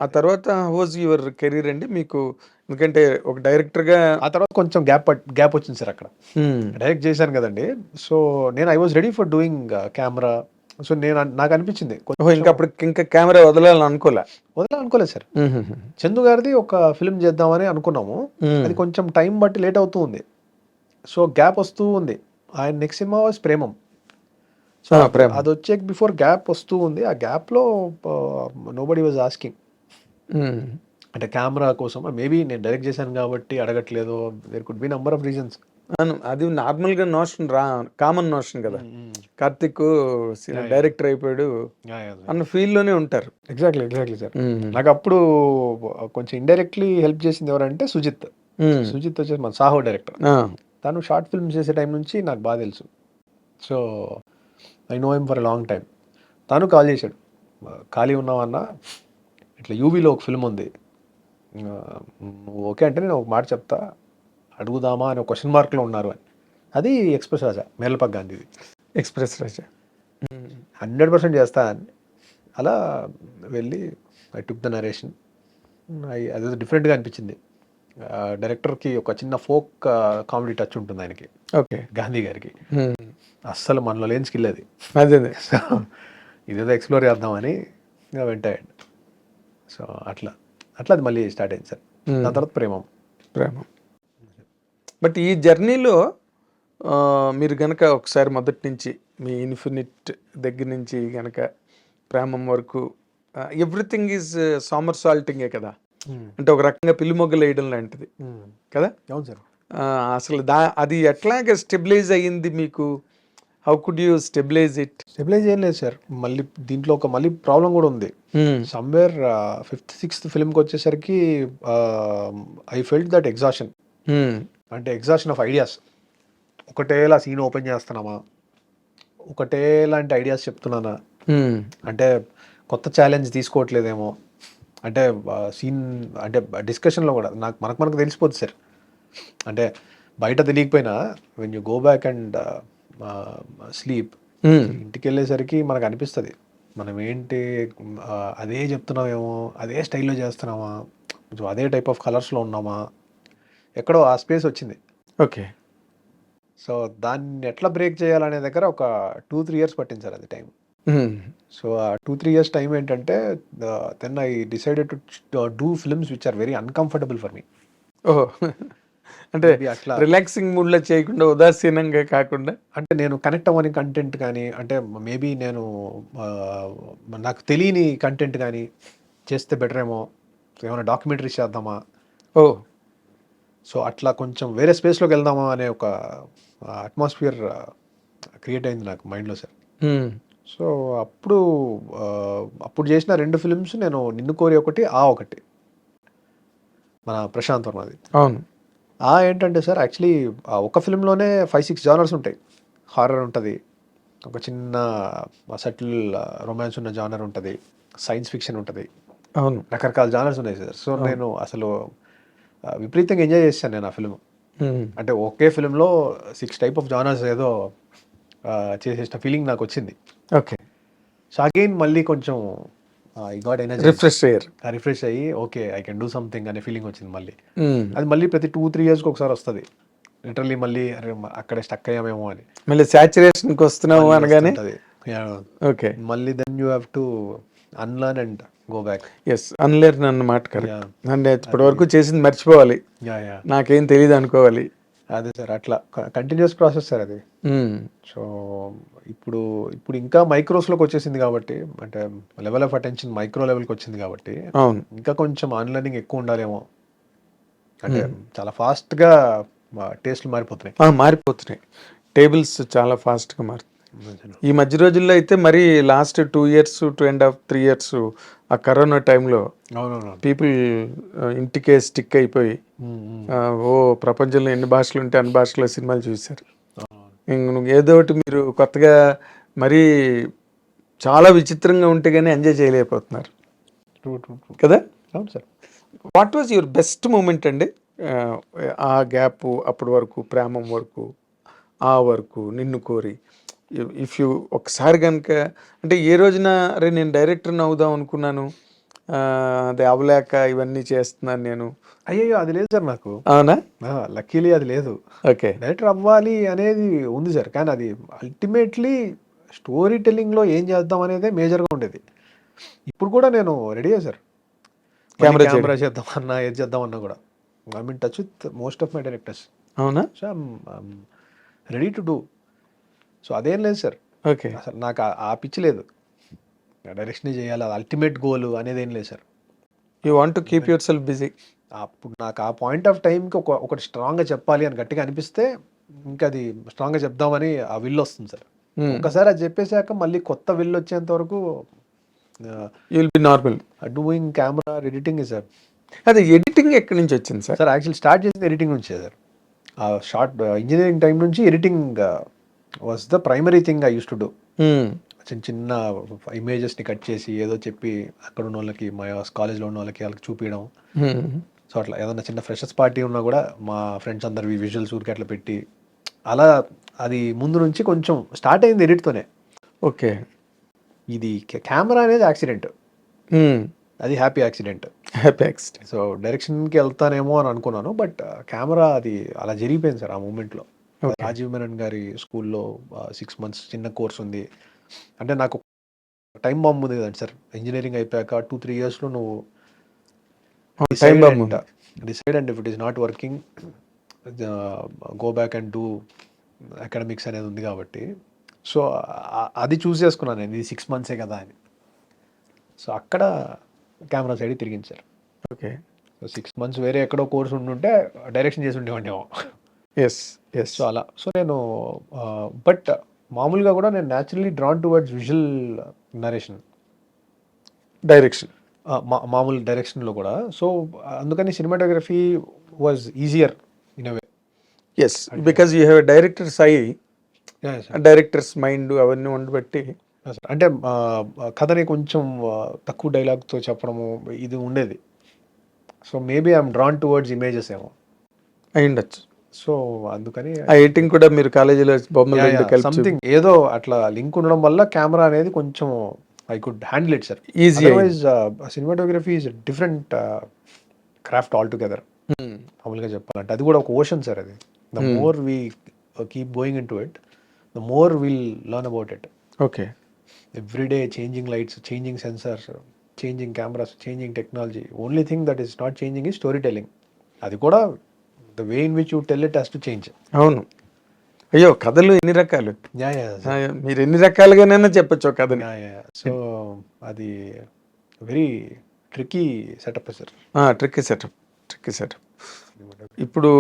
ఆ తర్వాత వాజ్ యువర్ కెరీర్ అండి మీకు? ఎందుకంటే ఒక డైరెక్టర్గా ఆ తర్వాత కొంచెం గ్యాప్ వచ్చింది సార్ అక్కడ. డైరెక్ట్ చేశాను కదండి, సో నేను I was ready for doing camera. So నాకు అనిపించింది ఇంకా అప్పుడు ఇంకా కెమెరా వదలాలని వదలాలనుకోలేదు సార్. చందు గారిది ఒక ఫిల్మ్ చేద్దామని అనుకున్నాము. అది కొంచెం టైం బట్టి లేట్ అవుతూ ఉంది. సో గ్యాప్ వస్తూ ఉంది. ఆయన next cinema was Premam. So అది వచ్చే బిఫోర్ గ్యాప్ వస్తూ ఉంది. ఆ గ్యాప్లో నోబడీ వాజ్ ఆస్కింగ్, అంటే కెమెరా కోసం. మేబీ నేను డైరెక్ట్ చేశాను కాబట్టి అడగట్లేదు, there could be number of reasons. అది నార్మల్గా నోషన్ కామన్ నోషన్ కదా, కార్తిక్ డైరెక్టర్ అయిపోయాడు అన్న ఫీల్లోనే ఉంటారు. Exactly sir. నాకు అప్పుడు కొంచెం ఇండైరెక్ట్లీ హెల్ప్ చేసింది ఎవరంటే సుజిత్ వచ్చేసి మన సాహో డైరెక్టర్. తను షార్ట్ ఫిల్మ్స్ చేసే టైం నుంచి నాకు బాగా తెలుసు. So I know him for a long time. తను కాల్ చేశాడు, ఖాళీ ఉన్నావన్నా, ఇట్లా యూవీలో ఒక ఫిల్మ్ ఉంది, నువ్వు ఓకే అంటే నేను ఒక మాట చెప్తా, అడుగుదామా అని ఒక క్వశ్చన్ మార్క్లో ఉన్నారు అని. అది ఎక్స్ప్రెస్ రాజా, మేర్లపాక్ గాంధీది. ఎక్స్ప్రెస్ రాజా 100% చేస్తా అని. అలా వెళ్ళి ఐ టుక్ ద నరేషన్. అది డిఫరెంట్గా అనిపించింది. డైరెక్టర్కి ఒక చిన్న ఫోక్ కామెడీ టచ్ ఉంటుంది ఆయనకి, ఓకే, గాంధీ గారికి. అస్సలు మనలో లేని స్కిల్ అది. అదే సో ఇదేదో ఎక్స్ప్లోర్ చేద్దామని వెంటాడు. సో అట్లా అది మళ్ళీ స్టార్ట్ అయింది సార్. దాని తర్వాత ప్రేమం. బట్ ఈ జర్నీలో మీరు కనుక ఒకసారి మొదటి నుంచి మీ ఇన్ఫినిట్ దగ్గర నుంచి కనుక ప్రేమం వరకు ఎవ్రీథింగ్ ఈజ్ సామర్ సాల్టింగే కదా, అంటే ఒక రకంగా పిల్లిమొగ్గలు వేయడం లాంటిది కదా. అవును సార్. అసలు అది ఎట్లాగా స్టెబిలైజ్ అయ్యింది మీకు? How could you stabilise it? Stabilise ఏం లేదు సార్. మళ్ళీ దీంట్లో ఒక ప్రాబ్లం కూడా ఉంది. సమ్వేర్ 5th 6th ఫిల్మ్కి వచ్చేసరికి ఐ ఫెల్ట్ దట్ ఎగ్జాషన్. అంటే ఎగ్జాషన్ ఆఫ్ ఐడియాస్. ఒకటేలా సీన్ ఓపెన్ చేస్తున్నామా, ఒకటేలాంటి ఐడియాస్ చెప్తున్నానా, అంటే కొత్త ఛాలెంజ్ తీసుకోవట్లేదేమో, అంటే సీన్ అంటే డిస్కషన్లో కూడా మనకు తెలిసిపోద్ది సార్. అంటే బయట తెలియకపోయినా when you go back and sleep, ఇంటికి వెళ్ళేసరికి మనకు అనిపిస్తుంది మనం ఏంటి అదే చెప్తున్నామేమో, అదే స్టైల్లో చేస్తున్నామా, కొంచెం అదే టైప్ ఆఫ్ కలర్స్లో ఉన్నామా, ఎక్కడో ఆ స్పేస్ వచ్చింది. ఓకే. సో దాన్ని ఎట్లా బ్రేక్ చేయాలనే దగ్గర ఒక 2-3 years పట్టింది సార్ అది టైం. సో ఆ 2-3 years టైం ఏంటంటే then I decided to do films which are very uncomfortable for me. ఓహో, అంటే అట్లా రిలాక్సింగ్ మూడ్లో చేయకుండా, ఉదాసీనంగా కాకుండా, అంటే నేను కనెక్ట్ అవ్వని కంటెంట్ కానీ, అంటే మేబీ నేను నాకు తెలియని కంటెంట్ కానీ చేస్తే బెటర్ ఏమో, ఏమైనా డాక్యుమెంటరీస్ చేద్దామా, సో అట్లా కొంచెం వేరే స్పేస్లోకి వెళ్దామా అనే ఒక అట్మాస్ఫియర్ క్రియేట్ అయింది నాకు మైండ్లో సార్. సో అప్పుడు చేసిన 2 ఫిల్మ్స్, నేను నిన్ను కోరి ఒకటి, ఒకటి మన ప్రశాంత్ వర్మది. అవును. ఏంటంటే సార్ యాక్చువల్లీ ఒక ఫిల్మ్లోనే 5-6 జానర్స్ ఉంటాయి. హారర్ ఉంటుంది, ఒక చిన్న సటిల్ రొమాన్స్ ఉన్న జానర్ ఉంటుంది, సైన్స్ ఫిక్షన్ ఉంటుంది. అవును, రకరకాల జానర్స్ ఉన్నాయి సార్. సో నేను అసలు విపరీతంగా ఎంజాయ్ చేశాను నేను ఆ ఫిల్మ్. అంటే ఒకే ఫిల్మ్లో 6 type ఆఫ్ జానర్స్ ఏదో చేసేసిన ఫీలింగ్ నాకు వచ్చింది. ఓకే. సో అగైన్ మళ్ళీ కొంచెం ఐ గాట్ ఎనర్జీ, రిఫ్రెష్ అయ్యి okay I can do something అనే ఫీలింగ్ వచ్చింది మళ్ళీ. అది మళ్ళీ ప్రతి 2-3 yearsకి ఒకసారి వస్తుంది. లిటరల్లీ మళ్ళీ అక్కడే స్టక్ అయ్యామేమో అని, మళ్ళీ సాచురేషన్కి వస్తున్నాము అనగానే ఓకే మళ్ళీ then you have to unlearn and go back. Yes, unlearn అన్నమాట. కరెక్ట్. అంటే ఇప్పటి వరకు చేసింది మర్చిపోవాలి, నాకేం తెలియదు అనుకోవాలి. అదే సార్, అట్లా కంటిన్యూస్ ప్రాసెస్ సార్ అది. సో ఇప్పుడు ఇంకా మైక్రోస్లోకి వచ్చేసింది కాబట్టి, అంటే లెవెల్ ఆఫ్ అటెన్షన్ మైక్రో లెవెల్కి వచ్చింది కాబట్టి, అవును, ఇంకా కొంచెం ఆన్లర్నింగ్ ఎక్కువ ఉండాలేమో. అంటే చాలా ఫాస్ట్గా టేస్ట్లు మారిపోతున్నాయి, టేబుల్స్ చాలా ఫాస్ట్గా మారుతాయి. ఈ మధ్య రోజుల్లో అయితే మరి లాస్ట్ 2 years 2.5 3 years ఆ కరోనా టైంలో అవునవును. పీపుల్ ఇంటికే స్టిక్ అయిపోయి ఓ ప్రపంచంలో ఎన్ని భాషలు ఉంటే అన్ని భాషల్లో సినిమాలు చూశారు. ఏదో ఒకటి మీరు కొత్తగా మరీ చాలా విచిత్రంగా ఉంటే కానీ ఎంజాయ్ చేయలేకపోతున్నారు ట్రూ ట్రూ ట్రూ. కదా. అవును sir. What was your best moment అండి? ఆ గ్యాప్ అప్పటి వరకు, ప్రేమం వరకు, ఆ వరకు, నిన్ను కోరి, ఇఫ్ యూ ఒకసారి కనుక అంటే ఏ రోజున అరే నేను డైరెక్టర్ని అవుదాం అనుకున్నాను, అది అవ్వలేక ఇవన్నీ చేస్తున్నాను నేను, అయ్యయ్యో! అది లేదు సార్ నాకు. అవునా? లక్కీలీ అది లేదు. ఓకే. డైరెక్టర్ అవ్వాలి అనేది ఉంది సార్. కానీ అది అల్టిమేట్లీ స్టోరీ టెల్లింగ్‌లో ఏం చేద్దాం అనేదే మేజర్‌గా ఉండేది. ఇప్పుడు కూడా నేను రెడీయే సార్. కెమెరా కెమెరా చేద్దామన్నా, ఏది చేద్దామన్నా కూడా. I mean touch with most of my directors. అవునా? So I'm ready to do. So అదేం లేదు సార్. ఓకే. అసలు నాకు ఆ పిచ్చి లేదు. డైరెక్షనే చేయాలి, అది అల్టిమేట్ గోల్ అనేది ఏం లేదు sir. You want to keep your self busy. అప్పుడు నాకు ఆ పాయింట్ ఆఫ్ టైంకి ఒకటి స్ట్రాంగ్గా చెప్పాలి అని గట్టిగా అనిపిస్తే ఇంకా అది స్ట్రాంగ్గా చెప్దామని ఆ విల్ వస్తుంది సార్. ఒకసారి అది చెప్పేశాక మళ్ళీ కొత్త విల్ వచ్చేంత వరకు you will be normal. Doing camera editing sir. అదే ఎడిటింగ్ ఎక్కడి నుంచి వచ్చింది సార్? సార్ యాక్చువల్లీ స్టార్ట్ చేసింది ఎడిటింగ్ నుంచే సార్. ఆ షార్ట్ ఇంజనీరింగ్ టైం నుంచి editing was the primary thing I use to do. చిన్న చిన్న ఇమేజెస్ని కట్ చేసి ఏదో చెప్పి అక్కడ ఉన్న వాళ్ళకి, మా కాలేజ్లో ఉన్న వాళ్ళకి చూపించడం. సో అట్లా ఏదైనా చిన్న ఫ్రెషర్స్ పార్టీ ఉన్నా కూడా మా ఫ్రెండ్స్ అందరివి విజువల్స్ ఊరికి అట్లా పెట్టి అలా అది ముందు నుంచి కొంచెం స్టార్ట్ అయింది ఎడిట్తోనే. ఓకే. ఇది కెమెరా అనేది యాక్సిడెంట్, అది happy accident. Happy accident. So డైరెక్షన్కి వెళ్తానేమో అని అనుకున్నాను, బట్ కెమెరా అది అలా జరిగిపోయింది సార్ ఆ మూమెంట్లో. రాజీవ్ మెనన్ గారి స్కూల్లో 6 months చిన్న కోర్స్ ఉంది. అంటే నాకు టైం బాంబ్ ఉంది కదండి సార్. ఇంజనీరింగ్ అయిపోయాక 2-3 yearsలో నువ్వు decide and if it is not working go back and do academics అనేది ఉంది కాబట్టి. సో అది చూస్ చేసుకున్నాను నేను, ఇది 6 months కదా అని. సో అక్కడ కెమెరా సైడ్ తిరిగింది సార్. ఓకే. సో 6 months వేరే ఎక్కడో కోర్స్ ఉండుంటే డైరెక్షన్ చేసి ఉండేవాడినేమో. Yes yes. సో అలా. సో నేను బట్ మామూలుగా కూడా నేను naturally drawn towards visual narration, direction, మామూలు డైరెక్షన్లో కూడా. సో అందుకని cinematography was easier in a way. Yes, because you have directors I, directors mind అవన్నీ ఉండబట్టి. అంటే కథని కొంచెం తక్కువ డైలాగ్తో చెప్పడము ఇది ఉండేది. So maybe I'm drawn towards images ఏమో అయి ఉండొచ్చు. సో అందుకని ఆ ఎడిటింగ్ కూడా మీరు కాలేజీలో బొమ్మలు సంథింగ్ ఏదో అట్లా లింక్ ఉండడం వల్ల కెమెరా అనేది కొంచెం I could handle it sir. Easy. Otherwise cinematography is different craft all together. మామూలుగా చెప్పాలంటే అది కూడా ఒక ఓషన్ సార్. అది the more we keep going in to it, the more will learn about it. Okay. Everyday changing lights, changing sensors, changing cameras, changing technology. Only thing that is not changing ఈ story telling. అది కూడా the way in which you tell it has to change. అవును. అయ్యో, కథలు ఎన్ని రకాలు, మీరు ఎన్ని రకాలుగానైనా చెప్పచ్చు కథని. సో అది very tricky setup sir. Tricky setup. ఇప్పుడు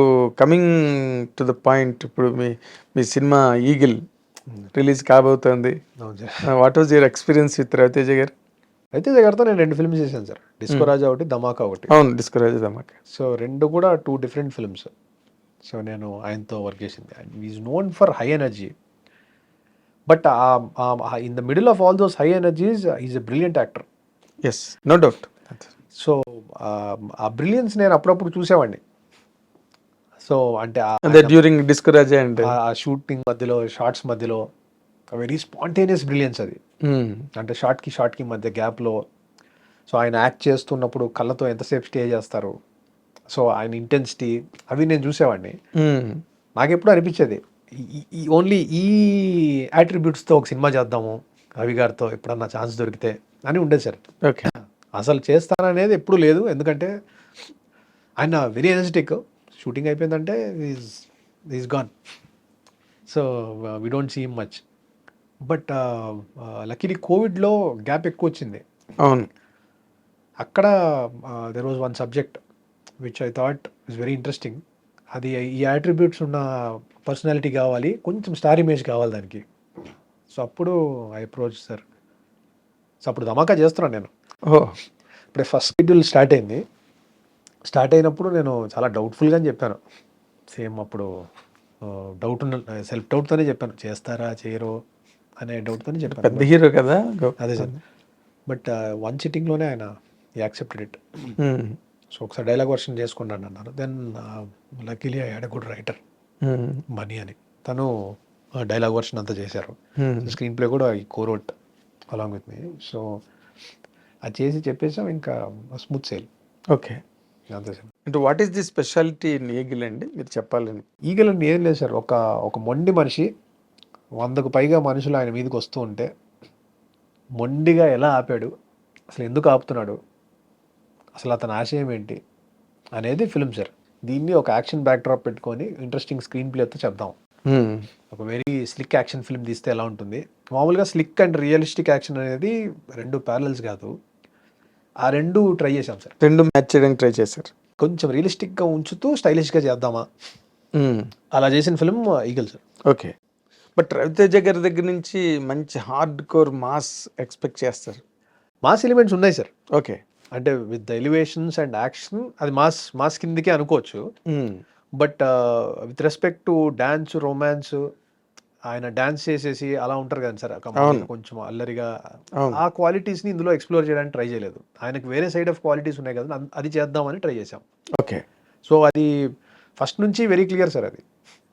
కమింగ్ టు ద పాయింట్, ఇప్పుడు మీ సినిమా ఈగిల్ రిలీజ్ కాబోతోంది. What was your experience with Ravi Teja గారు? రవితేజ గారితో నేను 2 films చేశాను సార్. డిస్కో రాజా ఒకటి, ధమాకా ఒకటి. అవును, డిస్కో రాజా, ధమాకా. సో 2 కూడా 2 different films. సో నేను ఆయనతో వర్క్ చేసింది. Is known for high energy, but in the middle of all those high energies is a brilliant actor. Yes, no doubt. So ఆ brilliance నేను అప్పుడప్పుడు చూసేవాడిని. సో అంటే డ్యూరింగ్ డిస్కో రాజా అండ్ ఆ shooting మధ్యలో, షార్ట్స్ మధ్యలో వెరీ స్పాంటేనియస్ బ్రిలియన్స్ అది. అంటే షార్ట్కి మధ్య గ్యాప్లో. సో ఆయన యాక్ట్ చేస్తున్నప్పుడు కళ్ళతో ఎంతసేపు స్టే చేస్తారు, సో ఆయన ఇంటెన్సిటీ అవి నేను చూసేవాడిని. నాకు ఎప్పుడు అనిపించేది ఓన్లీ ఈ యాట్రిబ్యూట్స్తో ఒక సినిమా చేద్దాము రవి గారితో ఎప్పుడన్నా ఛాన్స్ దొరికితే అని ఉండేది సార్. ఓకే. అసలు చేస్తాననేది ఎప్పుడు లేదు, ఎందుకంటే ఆయన వెరీ ఎనర్జెటిక్. షూటింగ్ అయిపోయిందంటే is gone. So we don't see him much. But luckily కోవిడ్లో గ్యాప్ ఎక్కువ వచ్చింది. అవును. అక్కడ there was one subject which I thought is very interesting. అది ఈ యాట్రిబ్యూట్స్ ఉన్న పర్సనాలిటీ కావాలి, కొంచెం స్టార్ ఇమేజ్ కావాలి దానికి. సో అప్పుడు ఐ అప్రోచ్ సార్. సో అప్పుడు ధమాకా చేస్తున్నాను నేను. ఓ ఇప్పుడే ఫస్ట్ షెడ్యూల్ స్టార్ట్ అయింది. స్టార్ట్ అయినప్పుడు నేను చాలా డౌట్ఫుల్గా చెప్పాను. సేమ్ అప్పుడు డౌట్ సెల్ఫ్ డౌట్తోనే చెప్పాను, చేస్తారా చేయరో అనే డౌట్తోనే చెప్పాను. పెద్ద హీరో కదా. అదే సార్. బట్ వన్ సిట్టింగ్లోనే ఆయన యాక్సెప్టెడ్ ఇట్. Hmm. సో ఒకసారి డైలాగ్ వర్షన్ చేసుకున్నాను అన్నారు. Then luckily I had a good writer Hmm. Mani అని, తను డైలాగ్ వర్షన్ అంతా చేశారు. Hmm. స్క్రీన్ ప్లే కూడా ఈ కోరోట్ అలాంగ్ విత్ మీ. సో అది చేసి చెప్పేసాం, ఇంకా స్మూత్ సేల్. ఓకే. అంతే సార్. అంటే what is the speciality in eagle అండి మీరు చెప్పాలని? ఈగలండి ఏం లేదు సార్, ఒక మొండి మనిషి 100కు పైగా మనుషులు ఆయన మీదకి వస్తూ ఉంటే మొండిగా ఎలా ఆపాడు, అసలు ఎందుకు ఆపుతున్నాడు, అసలు అతని ఆశయం ఏంటి అనేది ఫిల్మ్ సార్. దీన్ని ఒక యాక్షన్ బ్యాక్డ్రాప్ పెట్టుకొని ఇంట్రెస్టింగ్ స్క్రీన్ ప్లేతో చెప్దాం. Hmm. ఒక వెరీ స్లిక్ యాక్షన్ ఫిల్మ్ తీస్తే ఎలా ఉంటుంది. మామూలుగా స్లిక్ అండ్ రియలిస్టిక్ యాక్షన్ అనేది రెండు ప్యారలల్స్ కాదు, ఆ రెండు ట్రై చేశాం సార్. రెండు మ్యాచ్ చేయడానికి ట్రై చేశారు. కొంచెం రియలిస్టిక్గా ఉంచుతూ స్టైలిష్గా చేద్దామా, Hmm. అలా చేసిన film eagle sir. Okay. But Raviteja గారి దగ్గర నుంచి మంచి హార్డ్ కోర్ మాస్ ఎక్స్పెక్ట్ చేస్తారు. మాస్ ఎలిమెంట్స్ ఉన్నాయి సార్. ఓకే. అంటే with the elevations and action అది మాస్ కిందకే అనుకోవచ్చు. Hmm. But with respect to dance, romance, ఆయన డాన్స్ చేసేసి అలా ఉంటారు కదా సార్, కొంచెం అల్లరిగా, అవును. ఆ క్వాలిటీస్ని ఇందులో ఎక్స్ప్లోర్ చేయడానికి ట్రై చేయలేదు. ఆయనకు వేరే సైడ్ ఆఫ్ క్వాలిటీస్ ఉన్నాయి కదా, అది చేద్దామని ట్రై చేశాం. ఓకే. సో అది ఫస్ట్ నుంచి వెరీ క్లియర్ సార్, అది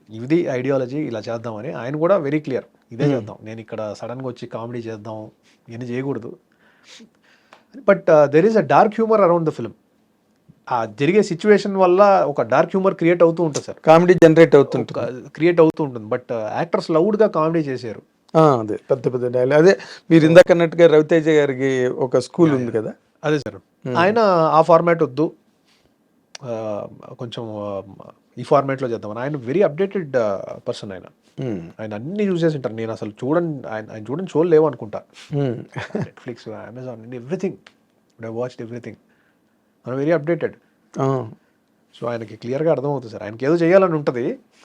ఇది ఐడియాలజీ, ఇలా చేద్దామని ఆయన కూడా వెరీ క్లియర్, ఇదే చేద్దాం, నేను ఇక్కడ సడన్గా వచ్చి కామెడీ చేద్దాం ఇవన్నీ చేయకూడదు. But there is a dark humour around the film. ఆ జరిగే సిచ్యువేషన్ వల్ల ఒక డార్క్ హ్యూమర్ క్రియేట్ అవుతూ ఉంటుంది సార్, కామెడీ జనరేట్ అవుతుంటుంది. క్రియేట్ అవుతూ ఉంటుంది. బట్ యాక్టర్స్ లౌడ్గా కామెడీ చేశారు. అదే పెద్ద పెద్ద డైలాగ్. అదే మీరు ఇందాక అన్నట్టుగా రవితేజ గారికి ఒక స్కూల్ ఉంది కదా. అదే సార్. ఆయన ఆ ఫార్మాట్ వద్దు, కొంచెం ఈ ఫార్మాట్లో చేద్దామని. ఆయన వెరీ అప్డేటెడ్ పర్సన్. ఆయన అన్ని చూసేసి ఉంటారు. నేను అసలు ఆయన చూడని షోలు లేవు అనుకుంటా. Netflix, Amazon, everything, I watched everything. ఆయన వెరీ అప్డేటెడ్. సో ఆయనకి క్లియర్గా అర్థమవుతుంది సార్, ఆయనకి ఏదో చేయాలని ఉంటుంది.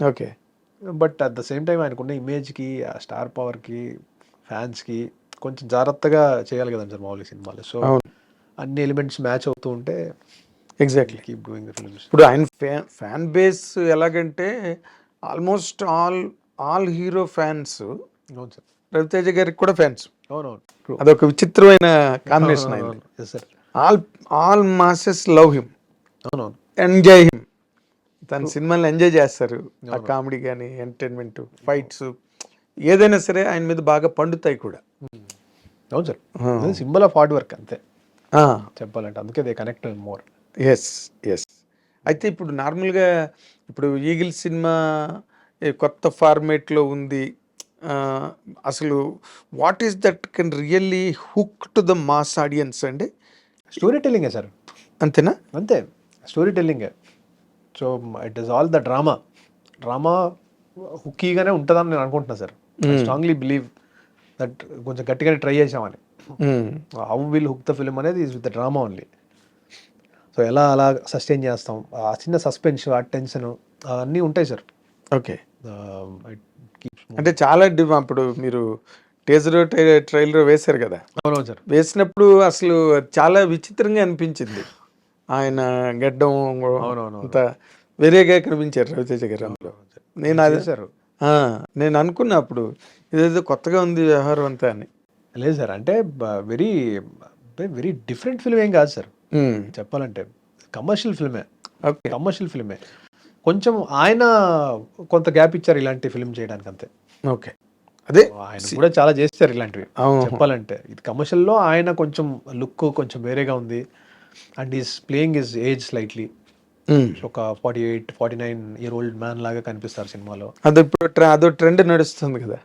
Okay. But at the same time ఆయనకున్న ఇమేజ్కి, ఆ స్టార్ పవర్కి, ఫ్యాన్స్కి కొంచెం జాగ్రత్తగా చేయాలి కదండి సార్ మామూలు సినిమాలు. సో అన్ని ఎలిమెంట్స్ మ్యాచ్ అవుతూ ఉంటే exactly keep doing the films. ఇప్పుడు ఆయన ఫ్యాన్ బేస్ ఎలాగంటే ఆల్మోస్ట్ ఆల్ హీరో ఫ్యాన్స్ అవును సార్. రవితేజ గారికి కూడా ఫ్యాన్స్. అవునవును. అదొక విచిత్రమైన కాంబినేషన్. ఆయన yes sir. All masses love him, అవునవును. Enjoy him. తన సినిమాని ఎంజాయ్ చేస్తారు. ఆ కామెడీ కానీ, ఎంటర్టైన్మెంట్, ఫైట్స్ ఏదైనా సరే ఆయన మీద బాగా పండుతాయి కూడా. అవును sir. Symbol of hard work అంతే చెప్పాలంటే, అందుకే they connect more. Yes yes. అయితే ఇప్పుడు నార్మల్గా ఇప్పుడు ఈగిల్ సినిమా కొత్త ఫార్మేట్లో ఉంది. అసలు what is that can really hook to the mass audience అండి? స్టోరీ టెల్లింగే సార్. అంతేనా? అంతే, స్టోరీ టెల్లింగే. So it is all the drama హుక్కీగానే ఉంటుందని నేను అనుకుంటున్నా sir. I strongly believe that. కొంచెం గట్టిగానే ట్రై చేసామని. How will hook the film అనేది is with the drama only. So ఎలా అలా సస్టైన్ చేస్తాం, ఆ చిన్న సస్పెన్స్, ఆ టెన్షన్ అన్నీ ఉంటాయి సార్. ఓకే. అంటే చాలా అప్పుడు మీరు టీజర్ ట్రైలర్ వేశారు కదా. అవునవును సార్. వేసినప్పుడు అసలు చాలా విచిత్రంగా అనిపించింది. ఆయన గడ్డం అంత వేరేగా కనిపించారు రవితేజ గారు అందులో. నేను అదే సార్, నేను అనుకున్నా అప్పుడు ఇదేదో కొత్తగా ఉంది వ్యవహారం అంతా అని. లేదు సార్, అంటే వెరీ వెరీ డిఫరెంట్ ఫిల్మ్ ఏం కాదు సార్. చెప్పాలంటే కమర్షియల్ ఫిల్మే. ఓకే. కమర్షియల్ ఫిల్మే. కొంచెం ఆయన కొంత గ్యాప్ ఇచ్చారు ఇలాంటి ఫిల్మ్ చేయడానికి, అంతే. ఓకే. అదే ఆయన కూడా చాలా చేస్తారు ఇలాంటివి. చెప్పాలంటే ఇది కమర్షియల్లో ఆయన కొంచెం లుక్ కొంచెం వేరేగా ఉంది. And is playing his age slightly. ఒక 48-49 మ్యాన్ లాగా కనిపిస్తారు సినిమాలో. అదో ట్రెండ్ నడుస్తుంది కదా,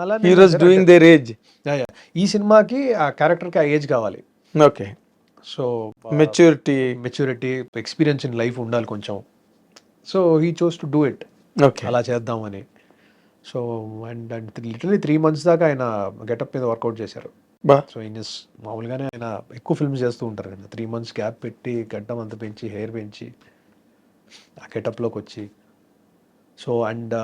అలా హీరోస్ డూయింగ్ దేర్ ఏజ్. ఈ సినిమాకి ఆ క్యారెక్టర్కి ఆ ఏజ్ కావాలి. Okay. So maturity, experience in life ఉండాలి కొంచెం. So he chose to do it. Okay. అలా చేద్దామని. సో అండ్ లిటరలీ 3 months దాకా ఆయన గెటప్ మీద వర్కౌట్ చేశారు. సో మామూలుగానే ఆయన ఎక్కువ ఫిల్మ్స్ చేస్తూ ఉంటారు కదా, 3 months గ్యాప్ పెట్టి గడ్డం అంత పెంచి, హెయిర్ పెంచి ఆ గెటప్లోకి వచ్చి. సో అండ్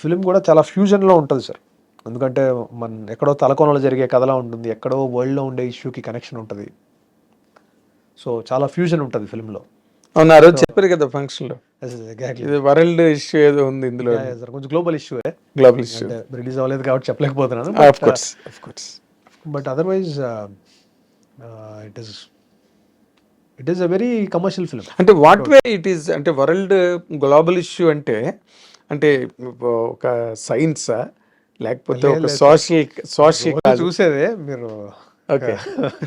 ఫిల్మ్ కూడా చాలా ఫ్యూజన్లో ఉంటుంది సార్. ఎందుకంటే మన ఎక్కడో తలకోనలో జరిగే కథలా ఉంటుంది, ఎక్కడో వరల్డ్లో ఉండే ఇష్యూకి కనెక్షన్ ఉంటుంది. సో చాలా ఫ్యూజన్ ఉంటుంది ఫిల్మ్లో. అవును, ఆ రోజు చెప్పారు కదా ఫంక్షన్ లో, ఎగ్జాక్ట్లీ ఇది వరల్డ్ ఇష్యూ ఏదో ఉంది ఇందులో, సార్. కొంచెం గ్లోబల్ ఇష్యూ, గ్లోబల్ ఇష్యూ. అంటే రిలీజ్ అవ్వలేదు కాబట్టి చెప్పలేకపోతున్నాను. Of course. But otherwise it is a very commercial film. అంటే వాట్ వే ఇట్ ఈస్, అంటే వరల్డ్ గ్లోబల్ ఇష్యూ అంటే ఒక సైన్సా లేకపోతే ఒక సోషల్ చూసేదే మీరు ఓకే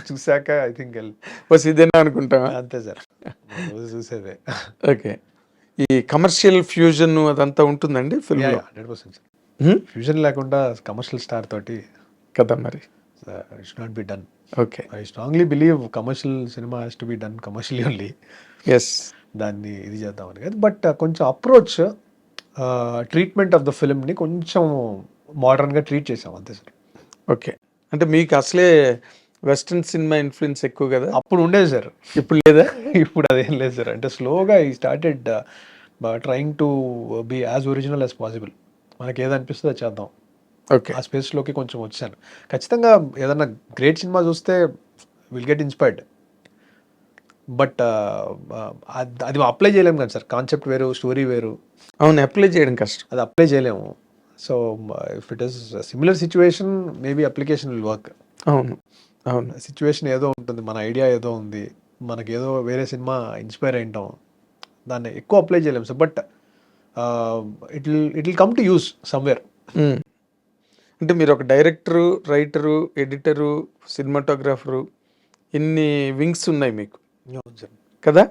చూసాక ఐ థింక్ బస్ ఇదేనా అనుకుంటా. అంతే సార్, చూసేదే. ఓకే, ఈ కమర్షియల్ ఫ్యూజన్ అదంతా ఉంటుందండి ఫిల్మ్ లో? 100% ఫ్యూజన్ లేకుండా కమర్షియల్ స్టార్ తోటి కదా మరి, it should not be done. Okay, I strongly believe commercial cinema has to be done commercially only. Yes, దాన్ని ఇది చేద్దామని కాదు, బట్ కొంచెం అప్రోచ్, ట్రీట్మెంట్ ఆఫ్ ద ఫిల్మ్ని కొంచెం మోడర్న్గా ట్రీట్ చేసాం అంతే సార్. ఓకే, అంటే మీకు అసలే వెస్ట్రన్ సినిమా ఇన్ఫ్లుయెన్స్ ఎక్కువ కదా? అప్పుడు ఉండేది సార్, ఇప్పుడు లేదా? ఇప్పుడు అదేం లేదు సార్. అంటే స్లోగా ఈ started trying to be as original as possible. మనకి ఏదనిపిస్తుందో అది చేద్దాం, ఓకే, ఆ స్పేస్లోకి కొంచెం వచ్చాను. ఖచ్చితంగా ఏదన్నా గ్రేట్ సినిమా చూస్తే విల్ గెట్ ఇన్స్పైర్డ్, బట్ అది అప్లై చేయలేము కదా సార్. కాన్సెప్ట్ వేరు, స్టోరీ వేరు. అవును, అప్లై చేయడం కష్టం, అది అప్లై చేయలేము. So if it is similar situation maybe application will work. అవును. సిచ్యువేషన్ ఏదో ఉంటుంది, మన ఐడియా ఏదో ఉంది, మనకి ఏదో వేరే సినిమా ఇన్స్పైర్ అయింటాం, దాన్ని ఎక్కువ అప్లై చేయలేము sir. But it will come to use somewhere. అంటే మీరు ఒక డైరెక్టరు, రైటరు, ఎడిటరు, సినిమాటోగ్రాఫరు, ఇన్ని వింగ్స్ ఉన్నాయి మీకు కదా?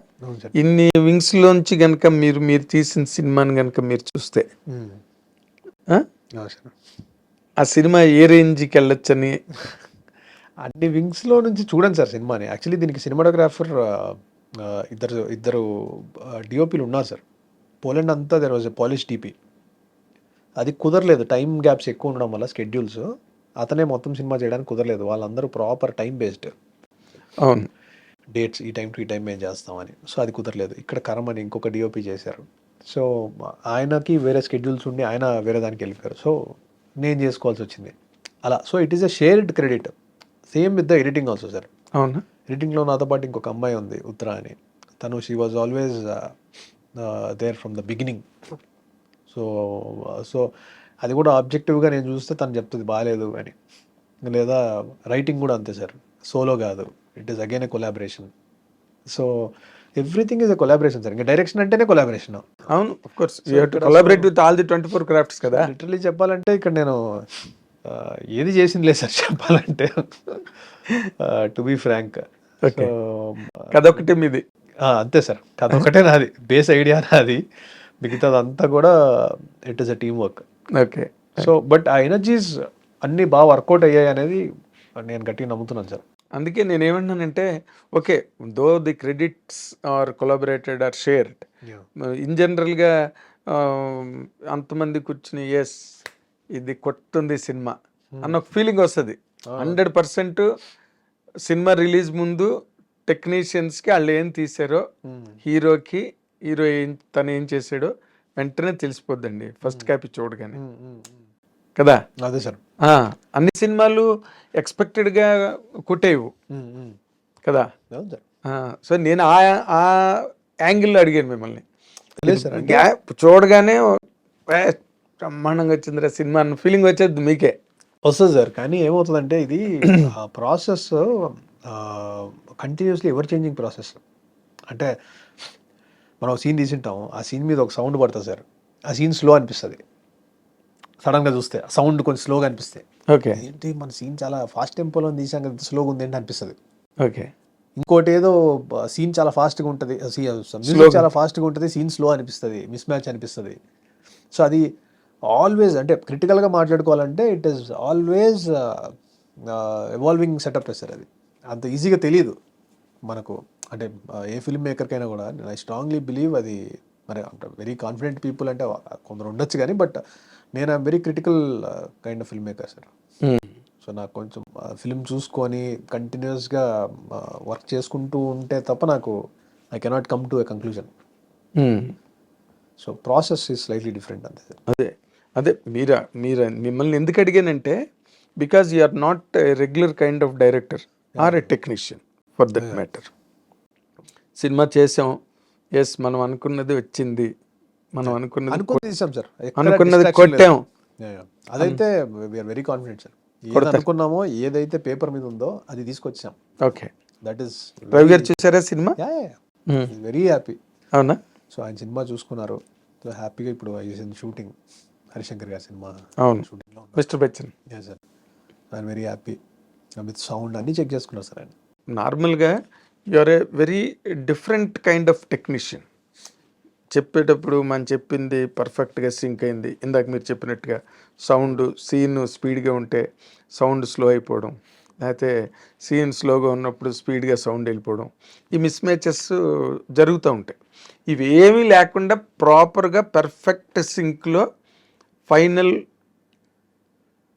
ఇన్ని వింగ్స్ లోంచి గనక మీరు తీసిన సినిమాని గనక మీరు చూస్తే ఆ సినిమా ఏ రేంజ్కి వెళ్ళొచ్చని? అన్ని వింగ్స్లో నుంచి చూడండి సార్ సినిమాని. యాక్చువల్లీ దీనికి సినిమాటోగ్రాఫర్ ఇద్దరు డిఓపీలు ఉన్నారు సార్. పోలాండ్ అంతా there was a polish DP. అది కుదరలేదు, టైం గ్యాప్స్ ఎక్కువ ఉండడం వల్ల స్కెడ్యూల్స్. అతనే మొత్తం సినిమా చేయడానికి కుదరలేదు. వాళ్ళందరూ ప్రాపర్ టైం బేస్డ్, అవును, డేట్స్ ఈ టైం టు ఈ టైం మేము చేస్తామని. సో అది కుదరలేదు. ఇక్కడ కరం అని ఇంకొక డిఓపి చేశారు. సో ఆయనకి వేరే స్కెడ్యూల్స్ ఉండి ఆయన వేరే దానికి వెళ్ళిపోయారు. సో నేను చేసుకోవాల్సి వచ్చింది అలా. So it is a shared credit. Same with the editing also sir. అవునా? ఎడిటింగ్లో నాతో పాటు ఇంకొక అమ్మాయి ఉంది, ఉత్తరా అని. తను she was always there from the beginning. So అది కూడా ఆబ్జెక్టివ్గా నేను చూస్తే తను చెప్తుంది బాగాలేదు అని. లేదా రైటింగ్ కూడా అంతే సార్, సోలో కాదు, it is again a collaboration. So everything is a collaboration sir. ఇంకా డైరెక్షన్ అంటేనే కొలాబరేషన్. అవును, of course you have to collaborate with all the 24 crafts కదా. లిటరల్లీ చెప్పాలంటే ఇక్కడ నేను ఏది చేసింది లేదు సార్ చెప్పాలంటే, టు బీ ఫ్రాంక్. కదొకటి మీది. అంతే సార్, కదొకటే నాది, బేస్ ఐడియా నాది, మిగతాదంతా కూడా it is a team work. Okay. So but ఆ ఎనర్జీస్ అన్నీ బాగా వర్కౌట్ అయ్యాయి అనేది నేను గట్టిగా నమ్ముతున్నాను సార్. అందుకే నేను ఏమంటున్నానంటే, okay, though the credits are collaborated or shared, in జనరల్గా అంతమంది కూర్చుని ఎస్ ఇది కొట్టుంది సినిమా అన్న ఒక ఫీలింగ్ వస్తుంది. 100% సినిమా రిలీజ్ ముందు టెక్నీషియన్స్కి వాళ్ళు ఏం తీసారో, హీరో తను ఏం చేసాడో వెంటనే తెలిసిపోద్దండి ఫస్ట్ కాపీ చూడగానే కదా. అదే సార్, అన్ని సినిమాలు ఎక్స్పెక్టెడ్గా కొట్టేవు కదా. సో నేను ఆ యాంగిల్లో అడిగాను మిమ్మల్ని. చూడగానే బ్రహ్మాండంగా వచ్చిందిరా సినిమా అన్న ఫీలింగ్ వచ్చేది మీకే వస్తుంది సార్. కానీ ఏమవుతుందంటే ఇది process continuously ever changing process. అంటే మనం సీన్ తీసింటాం, ఆ సీన్ మీద ఒక సౌండ్ పడుతుంది సార్, ఆ సీన్ స్లో అనిపిస్తుంది. సడన్గా చూస్తే సౌండ్ కొంచెం స్లోగా అనిపిస్తే, ఓకే ఏంటి మన సీన్ చాలా ఫాస్ట్ టెంపోలో తీసాం కదా, స్లోగా ఉంది ఏంటి అనిపిస్తుంది. ఓకే. ఇంకోటి ఏదో సీన్ చాలా ఫాస్ట్గా ఉంటుంది, మ్యూజిక్ చాలా ఫాస్ట్గా ఉంటుంది, సీన్ స్లో అనిపిస్తుంది, మిస్ మ్యాచ్ అనిపిస్తుంది. సో అది ఆల్వేస్, అంటే క్రిటికల్గా మాట్లాడుకోవాలంటే it is always evolving setup sir. అది అంత ఈజీగా తెలియదు మనకు. అంటే ఏ ఫిల్మ్ మేకర్కైనా కూడా ఐ స్ట్రాంగ్లీ బిలీవ్ అది, మరి వెరీ కాన్ఫిడెంట్ పీపుల్ అంటే కొందరు ఉండొచ్చు కానీ, బట్ నేను I'm very critical kind of film maker sir. So నాకు కొంచెం ఫిల్మ్ చూసుకొని కంటిన్యూస్గా వర్క్ చేసుకుంటూ ఉంటే తప్ప నాకు I cannot come to a conclusion. So process is slightly different అంతే సార్. అదే అదే మిమ్మల్ని ఎందుకు అడిగానంటే because you are not a regular kind of director or a technician for that matter. Cinema చేసాం, ఎస్ మనం అనుకున్నది వచ్చింది, మనం అనుకుని తీసాం సార్, అనుకున్నది కొట్టాం. అదైతే వీఆర్ వెరీ కాన్ఫిడెంట్ సార్. ఏది అనుకున్నామో, ఏదైతే పేపర్ మీద ఉందో అది తీసుకొచ్చాం. ఓకే, దట్ ఈస్ రవి గారు చూసారా సినిమా? Very happy. అవునా? సో ఆయన సినిమా చూసుకున్నారు, సో హ్యాపీగా ఇప్పుడు షూటింగ్ హరిశంకర్ గారి సినిమా అవును, షూటింగ్లో మిస్టర్ బచ్చన్. సార్. ఆయన వెరీ హ్యాపీ విత్ సౌండ్ అన్నీ చెక్ చేసుకున్నారు సార్ ఆయన. నార్మల్గా you are a very different kind of technician. చెప్పేటప్పుడు మనం చెప్పింది పర్ఫెక్ట్గా సింక్ అయింది. ఇందాక మీరు చెప్పినట్టుగా సౌండ్ సీన్ స్పీడ్గా ఉంటే సౌండ్ స్లో అయిపోవడం, లేకపోతే సీన్ స్లోగా ఉన్నప్పుడు స్పీడ్గా సౌండ్ వెళ్ళిపోవడం, ఈ మిస్ మ్యాచెస్ జరుగుతూ ఉంటాయి. ఇవి ఏమీ లేకుండా ప్రాపర్గా పర్ఫెక్ట్ సింక్లో ఫైనల్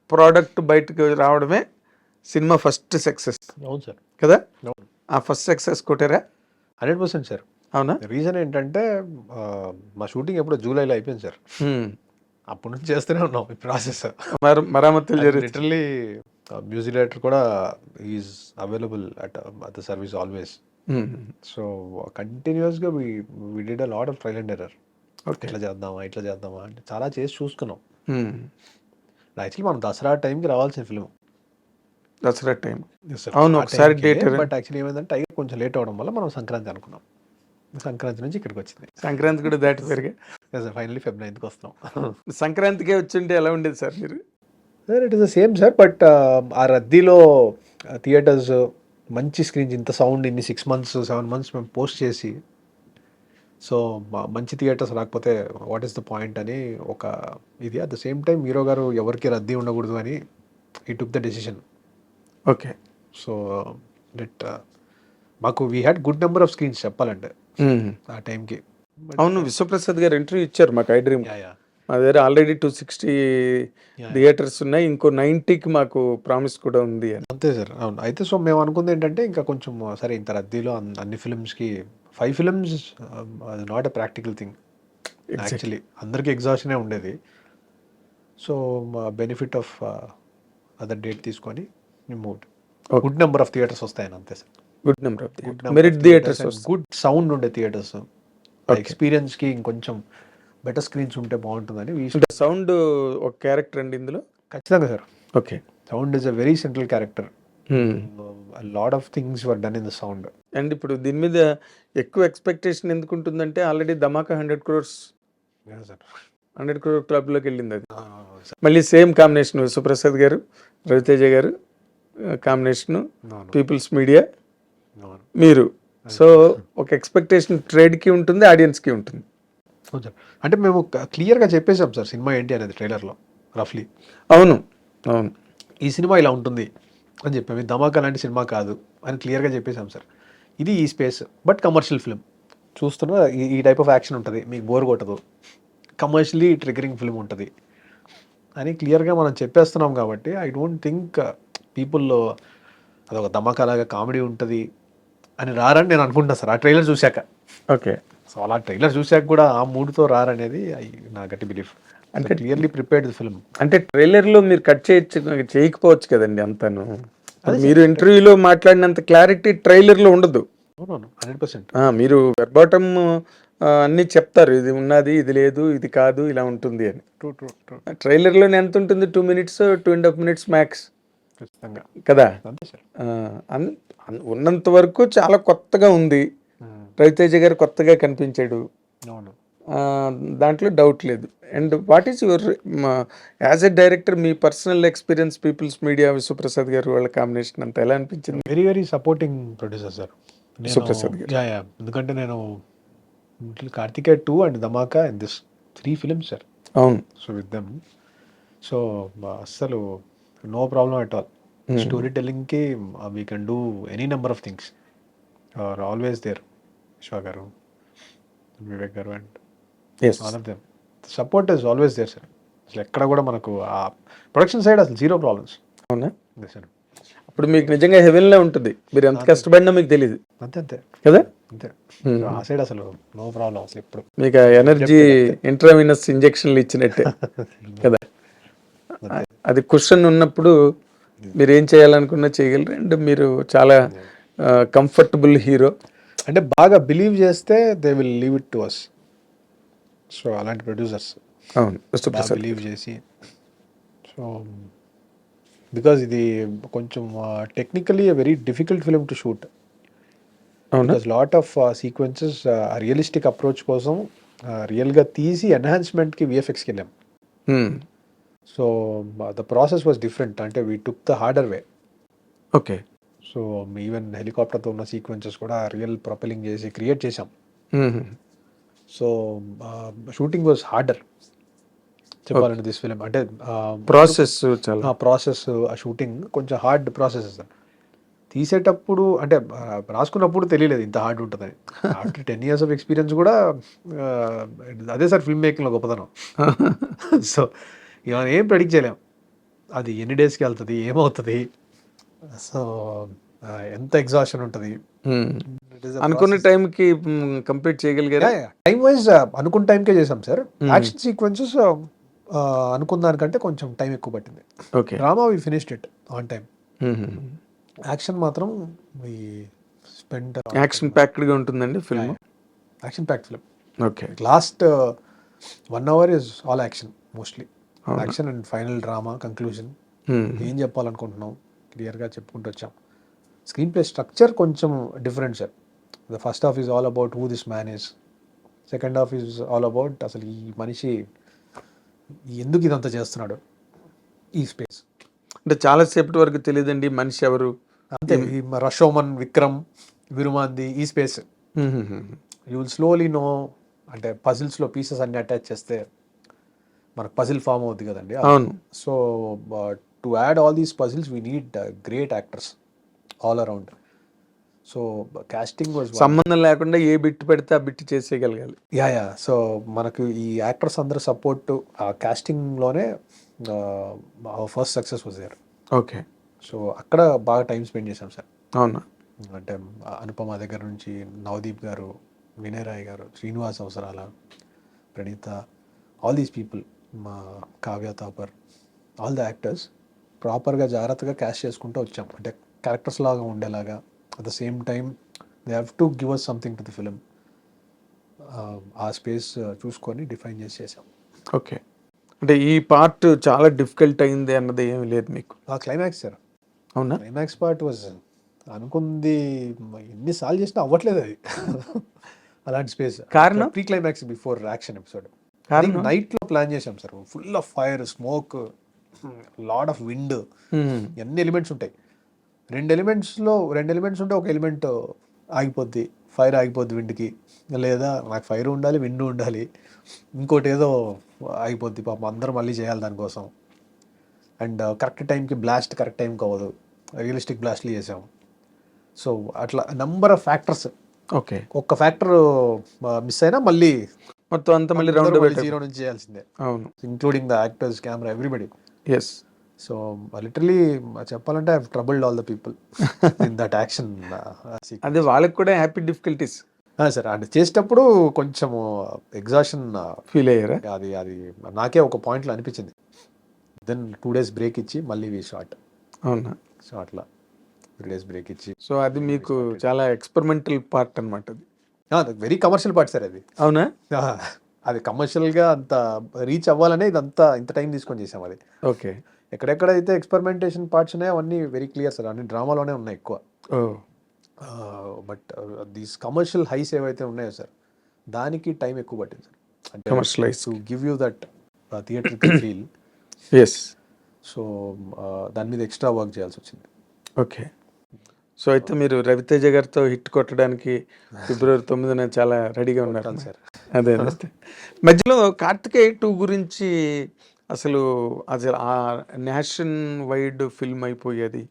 ప్రోడక్ట్ బయటకు రావడమే సినిమా ఫస్ట్ సక్సెస్. అవును సార్ కదా? అవును, ఆ ఫస్ట్ సక్సెస్ కొట్టారా? 100% సార్. అవునా? రీజన్ ఏంటంటే మా షూటింగ్ ఎప్పుడో జూలైలో అయిపోయింది సార్. అప్పటి నుంచి చేస్తూనే ఉన్నాం ఈ ప్రాసెస్. మరామతులు జరుగుతాయి. లిటరల్లీ మ్యూజిక్ డైరెక్టర్ కూడా is available at the service always. So కంటిన్యూస్గా we did a lot of trial and error. ఇట్లా చేద్దామా అంటే చాలా చేసి చూసుకున్నాం. యాక్చువల్లీ మనం దసరా టైంకి రావాల్సిన ఫిల్మ్. దసరా టైం అవును, ఒకసారి డేట్. బట్ యాక్చువల్లీ ఏమైందంటే టైగర్ కొంచెం లేట్ అవడం వల్ల మనం సంక్రాంతి అనుకున్నాం. సంక్రాంతి నుంచి ఇక్కడికి వచ్చింది. సంక్రాంతి కూడా దాటి పెరిగా ఫైనల్లీ Feb 9th వస్తున్నాం. సంక్రాంతికే వచ్చింటే ఎలా ఉండేది సార్ మీరు? Sir it is the same sir, but ఆ రద్దీలో థియేటర్స్ మంచి స్క్రీన్స్, ఇంత సౌండ్ ఇన్ని 6 months 7 months మేము పోస్ట్ చేసి, సో మంచి థియేటర్స్ రాకపోతే వాట్ ఈస్ ద పాయింట్ అని ఒక ఇది. At the same time hero గారు ఎవరికి రద్దీ ఉండకూడదు అని ఈ took the decision. Okay, so that మాకు we had good number of screens చెప్పాలంటే ఆ టైంకి. అవును, విశ్వప్రసాద్ గారు ఇంటర్వ్యూ ఇచ్చారు మాకు ఐ డ్రీమ్. యా మా దగ్గర ఆల్రెడీ 260 థియేటర్స్ ఉన్నాయి, ఇంకో 90కి మాకు ప్రామిస్ కూడా ఉంది అని. అంతే సార్. అవును, అయితే సో మేము అనుకుంది ఏంటంటే ఇంకా కొంచెం సరే ఇంత రద్దీలో అన్ని ఫిల్మ్స్కి 5 films అది not a practical thing actually. అందరికీ ఎగ్జాస్షనే ఉండేది. So benefit of other date తీసుకొని మూడ్ గుడ్ నెంబర్ ఆఫ్ థియేటర్స్ వస్తాయని. అంతే సార్, good number of merit theatres, good sound ఉండే థియేటర్స్, ఎక్స్పీరియన్స్కి ఇంకొంచెం బెటర్ స్క్రీన్స్ ఉంటే బాగుంటుందని. సౌండ్ ఒక క్యారెక్టర్ అండి ఇందులో. ఖచ్చితంగా sir. Okay, sound is a very central character. Lot of things were done in the sound. And ఇప్పుడు దీని మీద ఎక్కువ ఎక్స్పెక్టేషన్ ఎందుకు ఉంటుందంటే ఆల్రెడీ ధమాకా 100 crores 100 crore క్లబ్లోకి వెళ్ళింది అది. మళ్ళీ సేమ్ కాంబినేషన్ విశ్వప్రసాద్ గారు, రవితేజ గారు కాంబినేషను, పీపుల్స్ మీడియా, మీరు. సో ఒక ఎక్స్పెక్టేషన్ ట్రేడ్కి ఉంటుంది, ఆడియన్స్కి ఉంటుంది. అంటే మేము క్లియర్గా చెప్పేసాం సార్ సినిమా ఏంటి అనేది ట్రైలర్లో రఫ్లీ. అవును అవును, ఈ సినిమా ఇలా ఉంటుంది అని చెప్పాము. ఇది ధమాకా లాంటి సినిమా కాదు అని క్లియర్గా చెప్పేసాం సార్. ఇది ఈ స్పేస్ బట్ కమర్షియల్ ఫిల్మ్. చూస్తున్నా ఈ టైప్ ఆఫ్ యాక్షన్ ఉంటుంది, మీకు బోర్ కొట్టదు, కమర్షియలీ ట్రిగరింగ్ ఫిల్మ్ ఉంటుంది అని క్లియర్గా మనం చెప్పేస్తున్నాం. కాబట్టి ఐ డోంట్ థింక్ పీపుల్లో అదొక ధమాకా లాగా కామెడీ ఉంటుంది అని రారని నేను అనుకుంటున్నాను సార్ ఆ ట్రైలర్ చూశాక. ఓకే, సో అలా ట్రైలర్ చూశాక కూడా ఆ మూడ్తో రారనేది నా గట్టి బిలీఫ్. అంటే క్లియర్లీ ప్రిపేర్డ్ ది ఫిల్మ్. అంటే ట్రైలర్లో మీరు కట్ చేయకపోవచ్చు కదండి అంతాను. మీరు ఇంటర్వ్యూలో మాట్లాడినంత క్లారిటీ ట్రైలర్లో ఉండదు. 100%. మీరు వెర్బాటమ్ అన్నీ చెప్తారు, ఇది ఉన్నది, ఇది లేదు, ఇది కాదు, ఇలా ఉంటుంది అని. ట్రైలర్లో ఎంత ఉంటుంది? 2 minutes 2.5 minutes మ్యాక్స్ కదా. ఉన్నంత వరకు చాలా కొత్తగా ఉంది. రవితేజ గారు కొత్తగా కనిపించాడు, దాంట్లో డౌట్ లేదు. And what is your as a director మీ personal experience, people's media, Vishwaprasad గారు వాళ్ళ కాంబినేషన్ అంతా ఎలా అనిపించింది? Very very supporting producer sir Vishwaprasad గారు. ఎందుకంటే నేను Karthikeya 2 and Dhamaka and this 3 films sir. అవును, సో విత్ దెమ్ సో అస్సలు no problem at all. Story టెల్లింగ్కి we can do any number of things. Are always there. Vishwa గారు, వివేక్ గారు and all of them support is always there sir. అసలు ఎక్కడ కూడా మనకు ఆ ప్రొడక్షన్ సైడ్ అసలు 0 problems. అవునా సార్. ఇప్పుడు మీకు నిజంగా హెవెన్లో ఉంటుంది, మీరు ఎంత కష్టపడినా మీకు తెలియదు అంతే అంతే కదా. అంతే. ఆ సైడ్ అసలు నో ప్రాబ్లం అసలు ఎప్పుడు. మీకు ఆ ఎనర్జీ ఇంట్రావినస్ ఇంజెక్షన్లు ఇచ్చినట్టే కదా. అంతే. అది క్వశ్చన్ ఉన్నప్పుడు మీరు ఏం చేయాలనుకున్నా చేయగలరు. అండ్ మీరు చాలా కంఫర్టబుల్ హీరో. అంటే బాగా బిలీవ్ చేస్తే they will leave it to us. So అలాంటి ప్రొడ్యూసర్స్ అవును, బాగా విష్ణుప్రసాద్ బిలీవ్ చేసి, సో బికాజ్ ఇది కొంచెం technically very difficult film to shoot. అవునా. Because lot of sequences realistic approach కోసం రియల్గా తీసి ఎన్హాన్స్మెంట్కి విఎఫ్ఎక్స్కి వెళ్ళాం. So the process was different. అంటే we took the harder way. Okay. So even హెలికాప్టర్తో ఉన్న సీక్వెన్సెస్ కూడా రియల్ ప్రొపెలింగ్ చేసి క్రియేట్ చేసాం. సో షూటింగ్ వాజ్ హార్డర్ చెప్పాలంటే దిస్ ఫిలిం. అంటే ప్రాసెస్ చాలా ప్రాసెస్, ఆ షూటింగ్ కొంచెం హార్డ్ ప్రాసెస్. తీసేటప్పుడు అంటే రాసుకున్నప్పుడు తెలియలేదు ఇంత హార్డ్ ఉంటుందని. ఆఫ్టర్ 10 years ఆఫ్ ఎక్స్పీరియన్స్ కూడా అదే సార్ ఫిల్మ్ మేకింగ్లో గొప్పతనం. సో ఇవన్నీ ఏం ప్రెడిక్ట్ చేయలేం, అది ఎన్ని డేస్కి వెళ్తుంది, ఏమవుతుంది, సో ఎంత ఎగ్జాషన్ ఉంటుంది. అనుకున్న టైంకి కంప్లీట్ చేయగలిగారా? టైం వైజ్ అనుకున్న టైంకే చేసాం సార్. యాక్షన్ సీక్వెన్సెస్ అనుకున్న దానికంటే కొంచెం టైం ఎక్కువ పట్టింది. Okay. Drama we finished it on time. Action మాత్రం వి స్పెండ్. యాక్షన్ ప్యాక్డ్గా ఉంటుందండి film. Action packed film. Okay. Last 1 hour is all action mostly. Action and final drama conclusion. ఏం చెప్పాలనుకుంటున్నాం క్లియర్గా చెప్పుకుంటూ వచ్చాం. స్క్రీన్ ప్లే స్ట్రక్చర్ కొంచెం different sir. The first half is all about who this man is. Second half is all about అసలు ఈ మనిషి ఎందుకు ఇదంతా చేస్తున్నాడు ఈ స్పేస్. అంటే చాలాసేపటి వరకు తెలియదండి మనిషి ఎవరు. అంతే. ఈ రషోమన్, విక్రమ్, విరుమాంది, ఈ space you will slowly know. అంటే పజిల్స్లో పీసెస్ అన్ని అటాచ్ చేస్తే మనకు పజిల్ ఫామ్ అవుద్ది కదండి. అవును. So to add all these puzzles we need great actors all around. So casting was సంబంధం లేకుండా ఏ బిట్ పెడితే ఆ బిట్ చేసేయగలగాలి. యా. సో మనకు ఈ యాక్టర్స్ అందరూ సపోర్ట్ ఆ కాస్టింగ్లోనే first success was there. Okay. So అక్కడ బాగా టైం స్పెండ్ చేశాం సార్. అవునా. అంటే అనుపమ దగ్గర నుంచి నవదీప్ గారు, వినయ్ రాయ్ గారు, శ్రీనివాస్ అవసరాల, ప్రణీత, ఆల్ దీస్ పీపుల్, మా Kavya Thapar, all the actors ప్రాపర్గా జాగ్రత్తగా క్యాస్ట్ చేసుకుంటూ వచ్చాం. అంటే క్యారెక్టర్స్ లాగా ఉండేలాగా. At the same time they have to give us something to the film. ఆ స్పేస్ చూసుకొని డిఫైన్ చేసి చేసాం. ఓకే. అంటే ఈ పార్ట్ చాలా డిఫికల్ట్ అయింది అన్నది ఏమి లేదు మీకు? ఆ క్లైమాక్స్ సార్. అవునా. క్లైమాక్స్ పార్ట్ వాజ్ అనుకుంది ఎన్నిసార్లు చేసినా అవ్వట్లేదు అది. అలాంటి స్పేస్. కారణం? Pre climax before action episode. కారణం? నైట్లో ప్లాన్ చేసాం sir. Full of fire, smoke, lot of wind, ఎన్ని ఎలిమెంట్స్ ఉంటాయి. రెండు ఎలిమెంట్స్ ఉంటే ఒక ఎలిమెంట్ ఆగిపోద్ది, ఫైర్ ఆగిపోద్ది విండ్కి. లేదా నాకు ఫైర్ ఉండాలి, విండ్ ఉండాలి, ఇంకోటి ఏదో ఆగిపోద్ది. పాపం అందరూ మళ్ళీ చేయాలి దానికోసం. అండ్ కరెక్ట్ టైంకి బ్లాస్ట్ కరెక్ట్ టైంకి అవ్వదు. రియలిస్టిక్ బ్లాస్ట్లు చేసాం. సో అట్లా నంబర్ ఆఫ్ ఫ్యాక్టర్స్. ఓకే. ఒక్క ఫ్యాక్టర్ మిస్ అయినా మళ్ళీ మొత్తం అంతా మళ్ళీ రౌండ్ జీరో నుంచి చేయాల్సిందే. అవును. Including the actors, camera, everybody. Yes. So literally చెప్పాలంటే I have troubled all the people in that action. అదే వాళ్ళకి కూడా హ్యాపీ డిఫికల్టీస్ సార్. అంటే చేసేటప్పుడు కొంచెము ఎగ్జాషన్ ఫీల్ అయ్యారా? అది నాకే ఒక పాయింట్లో అనిపించింది. దెన్ 2 days బ్రేక్ ఇచ్చి మళ్ళీ వి షాట్. అవునా. సో అట్లా 3 days బ్రేక్ ఇచ్చి. సో అది మీకు చాలా ఎక్స్పెరిమెంటల్ పార్ట్ అనమాట అది. వెరీ కమర్షియల్ పార్ట్ సార్ అది. అవునా. అది కమర్షియల్గా అంత రీచ్ అవ్వాలనే ఇదంతా ఇంత టైం తీసుకొని చేసాం అది. ఓకే. ఎక్కడెక్కడైతే ఎక్స్పెరిమెంటేషన్ పార్ట్స్ ఉన్నాయో అవన్నీ వెరీ క్లియర్ సార్. అన్ని డ్రామాలోనే ఉన్నాయి ఎక్కువ. బట్ దీస్ కమర్షియల్ హైస్ ఏవైతే ఉన్నాయో సార్ దానికి టైం ఎక్కువ పట్టింది సార్. అంటే commercialise to give you that theatrical feel. Yes. So దాని మీద ఎక్స్ట్రా వర్క్ చేయాల్సి వచ్చింది. ఓకే. సో అయితే మీరు రవితేజ గారితో హిట్ కొట్టడానికి February 9న చాలా రెడీగా ఉన్నారు సార్. అదే మధ్యలో కార్తికేయ 2 గురించి అసలు ఆ నేషన్ వైడ్ ఫిల్మ్ అయిపోయేది,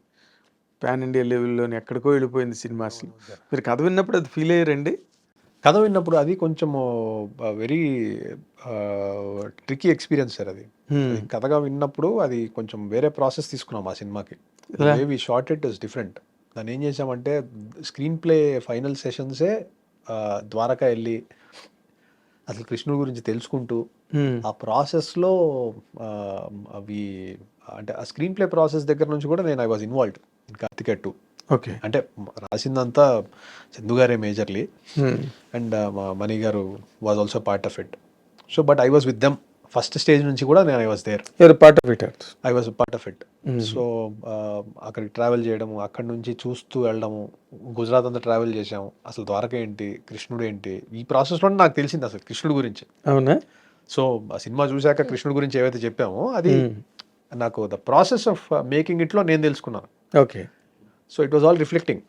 పాన్ ఇండియా లెవెల్లోని ఎక్కడికో వెళ్ళిపోయింది సినిమా. అసలు మీరు కథ విన్నప్పుడు అది ఫీల్ అయ్యారండి? కథ విన్నప్పుడు అది కొంచెము వెరీ ట్రికీ ఎక్స్పీరియన్స్ సార్ అది. కథగా విన్నప్పుడు అది కొంచెం వేరే ప్రాసెస్ తీసుకున్నాం ఆ సినిమాకి. ఎలా? Way we shot it is different. దాన్ని ఏం చేసామంటే స్క్రీన్ ప్లే ఫైనల్ సెషన్సే ద్వారకా వెళ్ళి అసలు కృష్ణుడి గురించి తెలుసుకుంటూ ఆ ప్రాసెస్లో అవి అంటే ఆ స్క్రీన్ ప్లే ప్రాసెస్ దగ్గర నుంచి కూడా నేను I was involved in Karthikeya 2. Okay. అంటే రాసిందంతా చందు గారే మేజర్లీ, అండ్ మా మణి గారు was also part of it. So but I was with them first stage నుంచి కూడా నేను I was there, you're part of it. I was part of it. So అక్కడికి travel చేయడము, అక్కడి నుంచి చూస్తూ వెళ్ళడము, గుజరాత్ అంతా ట్రావెల్ చేసాము. అసలు ద్వారక ఏంటి, కృష్ణుడు ఏంటి, ఈ ప్రాసెస్లో నాకు తెలిసింది అసలు కృష్ణుడు గురించి. అవునా? సో ఆ సినిమా చూశాక కృష్ణుడి గురించి ఏవైతే చెప్పామో అది నాకు ద ప్రాసెస్ ఆఫ్ మేకింగ్ ఇట్లో నేను తెలుసుకున్నాను. Okay. So it was all reflecting.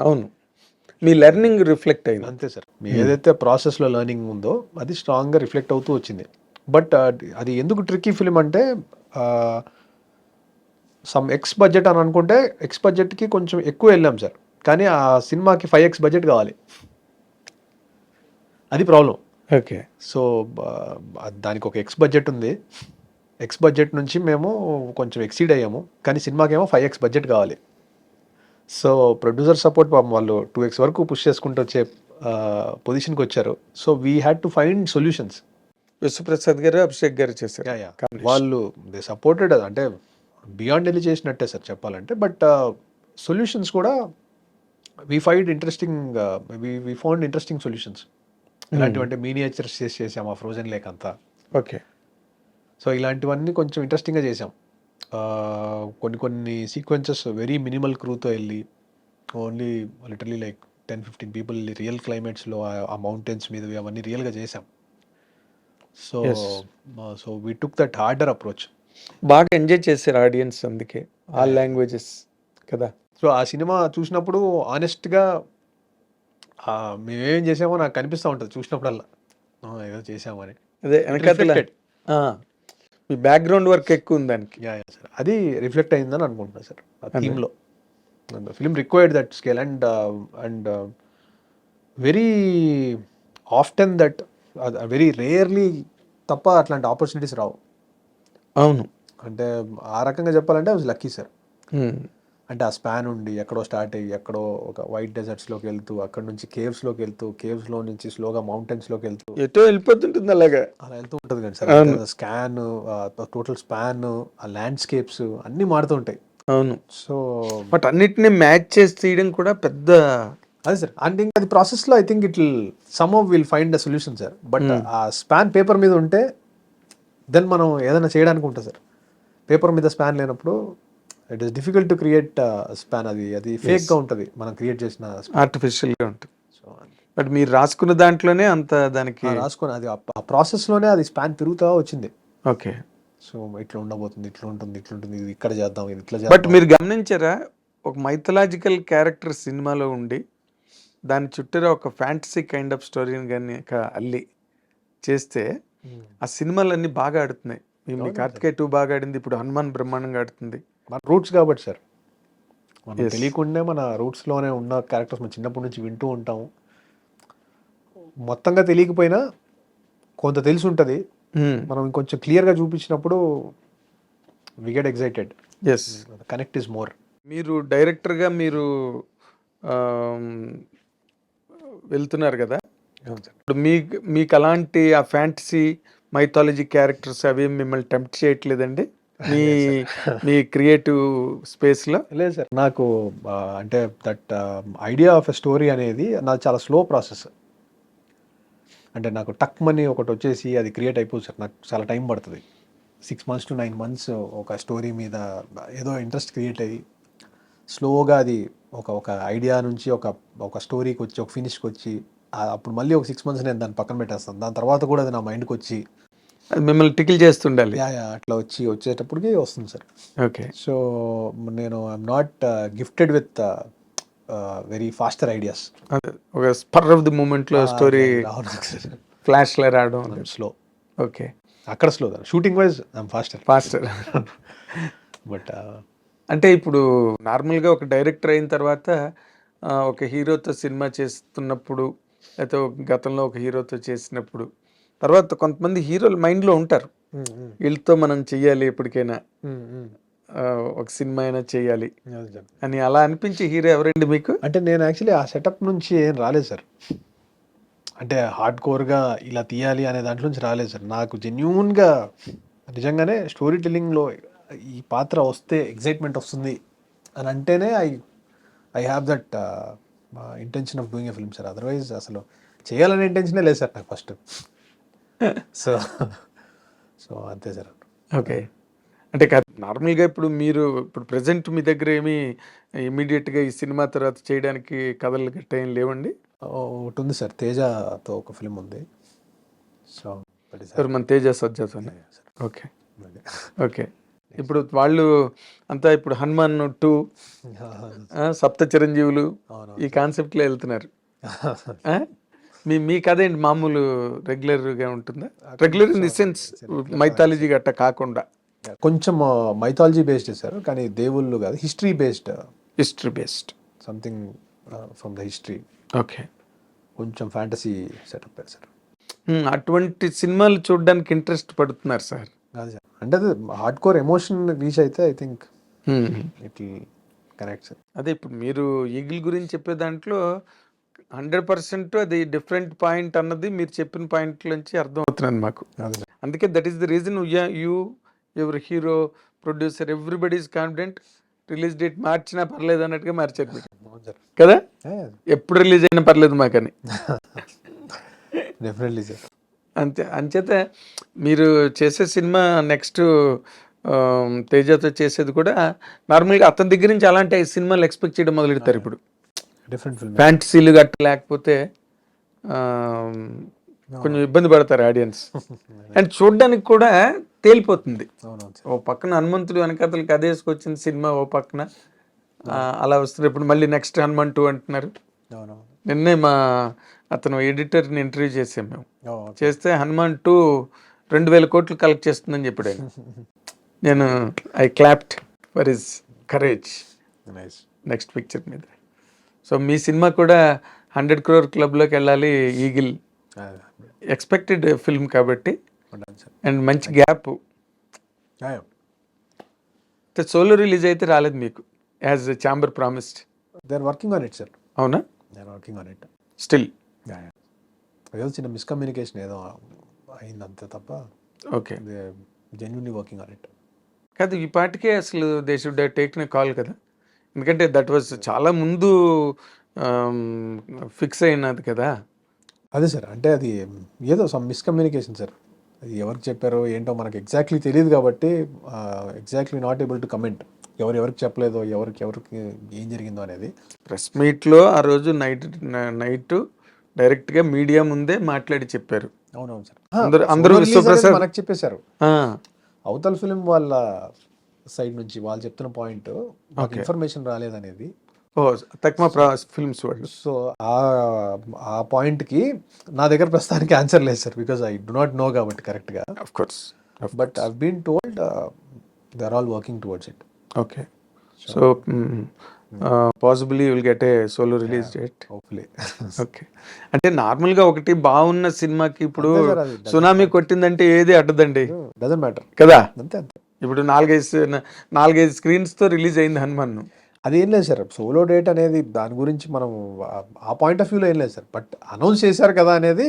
అవును, మీ లెర్నింగ్ రిఫ్లెక్ట్ అయింది. అంతే సార్, మీ ఏదైతే ప్రాసెస్లో లెర్నింగ్ ఉందో అది స్ట్రాంగ్గా రిఫ్లెక్ట్ అవుతూ వచ్చింది. బట్ అది ఎందుకు ట్రిక్కీ ఫిలిం అంటే సమ్ ఎక్స్ బడ్జెట్ అని అనుకుంటే ఎక్స్ బడ్జెట్కి కొంచెం ఎక్కువ వెళ్ళాం సార్, కానీ ఆ సినిమాకి 5x బడ్జెట్ కావాలి, అది ప్రాబ్లం. ఓకే. సో దానికి ఒక ఎక్స్ బడ్జెట్ ఉంది, ఎక్స్ బడ్జెట్ నుంచి మేము కొంచెం ఎక్సీడ్ అయ్యాము, కానీ సినిమాకి ఏమో 5x బడ్జెట్ కావాలి. సో ప్రొడ్యూసర్ సపోర్ట్ పాపం వాళ్ళు 2x వరకు పుష్ చేసుకుంటూ వచ్చే పొజిషన్కి వచ్చారు. So we had to find solutions. Vishwaprasad గారు, అభిషేక్ గారు చేశారు. వాళ్ళు దే సపోర్టెడ్, అంటే బియాండ్ వెళ్ళి చేసినట్టే సార్ చెప్పాలంటే. బట్ సొల్యూషన్స్ కూడా we find interesting, we found interesting solutions. ఇలాంటివంటే మినియేచర్స్ చేసాం ఆ ఫ్రోజన్ లేక్ అంతా. ఓకే. సో ఇలాంటివన్నీ కొంచెం ఇంట్రెస్టింగ్గా చేసాం. కొన్ని సీక్వెన్సెస్ వెరీ మినిమల్ క్రూతో వెళ్ళి only literally like 10-15 people real క్లైమేట్స్లో ఆ మౌంటైన్స్ మీద అవన్నీ రియల్గా చేసాం. So so we took that harder approach. బాగా ఎంజాయ్ చేశారు ఆడియన్స్, అందుకే ఆల్ లాంగ్వేజెస్ కదా. సో ఆ సినిమా చూసినప్పుడు ఆనెస్ట్గా మేమేం చేసామో నాకు కనిపిస్తూ ఉంటుంది చూసినప్పుడల్లా, ఏదో చేసామని. అదే వెనకాల మీ బ్యాక్గ్రౌండ్ వర్క్ ఎక్కువ ఉంది దానికి. సార్ అది రిఫ్లెక్ట్ అయిందని అనుకుంటున్నాను సార్ ఆ థీమ్లో. Film required that scale and very often that, very rarely తప్ప అట్లాంటి ఆపర్చునిటీస్ రావు. అవును, అంటే ఆ రకంగా చెప్పాలంటే వాజ్ లక్కీ సార్. అంటే ఆ స్పాన్ ఉండి ఎక్కడో స్టార్ట్ అయ్యి ఎక్కడో ఒక వైట్ డెజర్ట్స్లోకి వెళ్తూ, అక్కడ నుంచి కేవ్స్లోకి వెళ్తూ, కేవ్స్లో నుంచి స్లోగా మౌంటైన్స్లోకి వెళ్తూ ఎటో వెళ్ళిపోతుంటుంది అలాగా, అలా వెళ్తూ ఉంటుంది కానీ సార్. స్కాన్, టోటల్ స్పాన్, ఆ ల్యాండ్స్కేప్స్ అన్నీ మారుతూ ఉంటాయి. అవును. సో బట్ అన్నిటిని మ్యాచ్ చేసి తీయడం కూడా పెద్ద అదే సార్. అండ్ ఇంకా అది ప్రాసెస్లో I think it some will find the solution sir. But ఆ స్పాన్ పేపర్ మీద ఉంటే దెన్ మనం ఏదైనా చేయడానికి ఉంటుంది సార్. పేపర్ మీద స్పాన్ లేనప్పుడు it is difficult to create span. అది ఫేక్గా ఉంటుంది మనం క్రియేట్ చేసిన, ఆర్టిఫిషియల్గా ఉంటుంది. సో బట్ మీరు రాసుకున్న దాంట్లోనే అంత దానికి రాసుకొని అది ఆ ప్రాసెస్లోనే అది స్పాన్ పెరుగుతూ వచ్చింది. ఓకే. సో ఇట్లా ఉండబోతుంది, ఇట్లా ఉంటుంది, ఇట్లా ఉంటుంది, ఇది ఇక్కడ చేద్దాం, ఇది ఇట్లా బట్ చేద్దాం. మీరు గమనించారా, ఒక మైథలాజికల్ క్యారెక్టర్ సినిమాలో ఉండి దాని చుట్టూరా ఒక ఫ్యాంటసీ కైండ్ ఆఫ్ స్టోరీని కానీ అల్లి చేస్తే ఆ సినిమాలన్నీ బాగా ఆడుతున్నాయి. మీ కార్తికేయ 2 బాగా ఆడింది, ఇప్పుడు హనుమాన్ బ్రహ్మాండంగా ఆడుతుంది. మన రూట్స్ కాబట్టి సార్, మనం తెలియకుండా మన రూట్స్లోనే ఉన్న క్యారెక్టర్స్ మనం చిన్నప్పటి నుంచి వింటూ ఉంటాము. మొత్తంగా తెలియకపోయినా కొంత తెలిసి ఉంటుంది. మనం ఇంకొంచెం క్లియర్గా చూపించినప్పుడు we get excited. Yes, connect is more. మీరు డైరెక్టర్గా మీరు వెళ్తున్నారు కదా, ఇప్పుడు మీకు అలాంటి ఆ ఫ్యాంటసీ మైథాలజీ క్యారెక్టర్స్ అవి మిమ్మల్ని టెంప్ట్ చేయట్లేదండి మీ క్రియేటివ్ స్పేస్లో? లేదు సార్, నాకు అంటే that idea of a story అనేది నాకు చాలా స్లో ప్రాసెస్. అంటే నాకు టక్ మనీ ఒకటి వచ్చేసి అది క్రియేట్ అయిపోతుంది సార్. నాకు చాలా టైం పడుతుంది, 6 months to 9 months ఒక స్టోరీ మీద ఏదో ఇంట్రెస్ట్ క్రియేట్ అయ్యి స్లోగా అది ఒక ఐడియా నుంచి ఒక స్టోరీకి వచ్చి, ఒక ఫినిష్కి వచ్చి, అప్పుడు మళ్ళీ ఒక 6 months నేను దాన్ని పక్కన పెట్టేస్తాను. దాని తర్వాత కూడా అది నా మైండ్కి వచ్చి మిమ్మల్ని టికిల్ చేస్తుండాలి. అట్లా వచ్చేటప్పటికి వస్తుంది సార్. ఓకే. సో నేను I'm not gifted with very faster ideas. ఒక స్పర్ ఆఫ్ ది మూమెంట్లో స్టోరీ ఫ్లాష్లో రావడం స్లో. ఓకే. అక్కడ slow, shooting wise I'm faster. But అంటే ఇప్పుడు నార్మల్గా ఒక డైరెక్టర్ అయిన తర్వాత ఒక హీరోతో సినిమా చేస్తున్నప్పుడు, లేకపోతే గతంలో ఒక హీరోతో చేసినప్పుడు, తర్వాత కొంతమంది హీరోలు మైండ్లో ఉంటారు, వీళ్ళతో మనం చెయ్యాలి ఎప్పటికైనా ఒక సినిమా అయినా చేయాలి అదే సార్. అని అలా అనిపించే హీరో ఎవరండి మీకు? అంటే నేను యాక్చువల్లీ ఆ సెటప్ నుంచి ఏం రాలేదు సార్. అంటే హార్డ్ కోర్గా ఇలా తీయాలి అనే దాంట్లో నుంచి రాలేదు సార్. నాకు జెన్యూన్గా నిజంగానే స్టోరీ టెల్లింగ్లో ఈ పాత్ర వస్తే ఎగ్జైట్మెంట్ వస్తుంది అని అంటేనే I have that intention of doing a film sir. Otherwise అసలు చేయాలనే ఇంటెన్షనే లేదు సార్ నాకు ఫస్ట్. సో సో అంతే సార్. ఓకే. అంటే నార్మల్గా ఇప్పుడు మీరు ఇప్పుడు ప్రజెంట్ మీ దగ్గర ఏమి ఇమీడియట్గా ఈ సినిమా తర్వాత చేయడానికి కథలు గట్ట ఏం లేవండి? ఒకటి ఉంది సార్, తేజతో ఒక ఫిల్మ్ ఉంది. సో సార్ మన తేజ సజ్జాతో. Okay okay. ఇప్పుడు వాళ్ళు అంతా ఇప్పుడు హనుమాన్ 2, సప్త చిరంజీవులు ఈ కాన్సెప్ట్లో వెళ్తున్నారు. మీ కథ ఏంటి? మామూలు రెగ్యులర్గా ఉంటుందా? Regular in the sense mythology గట్ట కాకుండా కొంచెం మైథాలజీ బేస్డ్ సార్, కానీ దేవుళ్ళు కాదు, history based something from the history. Okay. కొంచెం ఫ్యాంటసీ సెటప్ సార్. అటువంటి సినిమాలు చూడడానికి ఇంట్రెస్ట్ పడుతున్నారు సార్? కాదు సార్, అంటే అది హార్డ్ కోర్ ఎమోషన్ రీచ్ అయితే I think it connect sir. అదే ఇప్పుడు మీరు ఈగిల్ గురించి చెప్పే దాంట్లో 100% అది డిఫరెంట్ పాయింట్ అన్నది మీరు చెప్పిన పాయింట్ నుంచి అర్థం అవుతున్నాను మాకు. అందుకే that is the reason you your hero producer everybody is confident. Release date మార్చినా పర్లేదు అన్నట్టుగా మార్చారు మీరు కదా? ఎప్పుడు రిలీజ్ అయినా పర్లేదు మాకని. Definitely sir. అంచేత మీరు చేసే సినిమా నెక్స్ట్ తేజతో చేసేది కూడా నార్మల్గా అతని దగ్గర నుంచి అలాంటి సినిమాలు ఎక్స్పెక్ట్ చేయడం మొదలెడతారు ఇప్పుడు. డిఫరెంట్ ఫిల్మ్, ఫ్యాంటసీలు గట్ట లేకపోతే కొంచెం ఇబ్బంది పడతారు ఆడియన్స్. అండ్ చూడడానికి కూడా తేలిపోతుంది. ఓ పక్కన హనుమంతుడు వెనకతలు కథ వేసుకొచ్చిన సినిమా, ఓ పక్కన అలా వస్తుంది. ఇప్పుడు మళ్ళీ నెక్స్ట్ హనుమాన్ 2 అంటున్నారు. నిన్నే అతను ఎడిటర్ని ఇంటర్వ్యూ చేసాం మేము. చేస్తే హనుమాన్ 2 2,000 కోట్లు కలెక్ట్ చేస్తుందని చెప్పాడు ఆయన. నేను I clapped for his courage next picture మీద. సో మీ సినిమా కూడా 100 crore క్లబ్లోకి వెళ్ళాలి. ఈగిల్ ఎక్స్పెక్టెడ్ ఫిల్మ్ కాబట్టి అండ్ మంచి గ్యాప్. సోలో రిలీజ్ అయితే రాలేదు మీకు as chamber promised. They are working on it sir. అవునా? They are working on it still. ఏదో చిన్న మిస్కమ్యూనికేషన్ ఏదో అయింది అంతే తప్ప. Okay. They genuinely working on it. కాదు, ఈ పాటికే అసలు దే షుడ్ టేక్ కాల్ కదా, ఎందుకంటే దట్ వాజ్ చాలా ముందు ఫిక్స్ అయినది కదా. అదే సార్, అంటే అది ఏదో సమ్ మిస్కమ్యూనికేషన్ సార్. అది ఎవరికి చెప్పారో ఏంటో మనకు ఎగ్జాక్ట్లీ తెలియదు కాబట్టి exactly not able to comment ఎవరికి చెప్పలేదో ఎవరికి ఏం జరిగిందో అనేది. ప్రెస్ మీట్లో ఆ రోజు నైట్ డైరెక్ట్గా మీడియా ముందే మాట్లాడి చెప్పారు. అవునవును సార్. అందరూ విశ్వప్రసాద్ మనకు చెప్పేశారు. అవతల ఫిలిం వాళ్ళ సైడ్ నుంచి వాళ్ళు చెప్తున్న పాయింట్ ఇన్ఫర్మేషన్ రాలేదనేది. తక్మా ఫిల్మ్స్ వాళ్ళు. సో ఆ పాయింట్కి నా దగ్గర ప్రస్తుతానికి ఆన్సర్ లేదు sir, because I do not know కాబట్టి కరెక్ట్గా. Of course. But I been told they are all working towards it. Okay. So possibly will get a solo release date hopefully. Okay. అంటే నార్మల్గా ఒకటి బాగున్న సినిమాకి ఇప్పుడు సునామీ కొట్టిందంటే ఏది అడ్డదండి, డజంట్ మ్యాటర్ కదా. అంతే అంతే. ఇప్పుడు 4-5 స్క్రీన్స్తో రిలీజ్ అయింది హనుమాన్. అదేం లేదు సార్, సోలో డేట్ అనేది దాని గురించి మనం ఆ పాయింట్ ఆఫ్ వ్యూలో ఏం లేదు సార్. బట్ అనౌన్స్ చేశారు కదా అనేది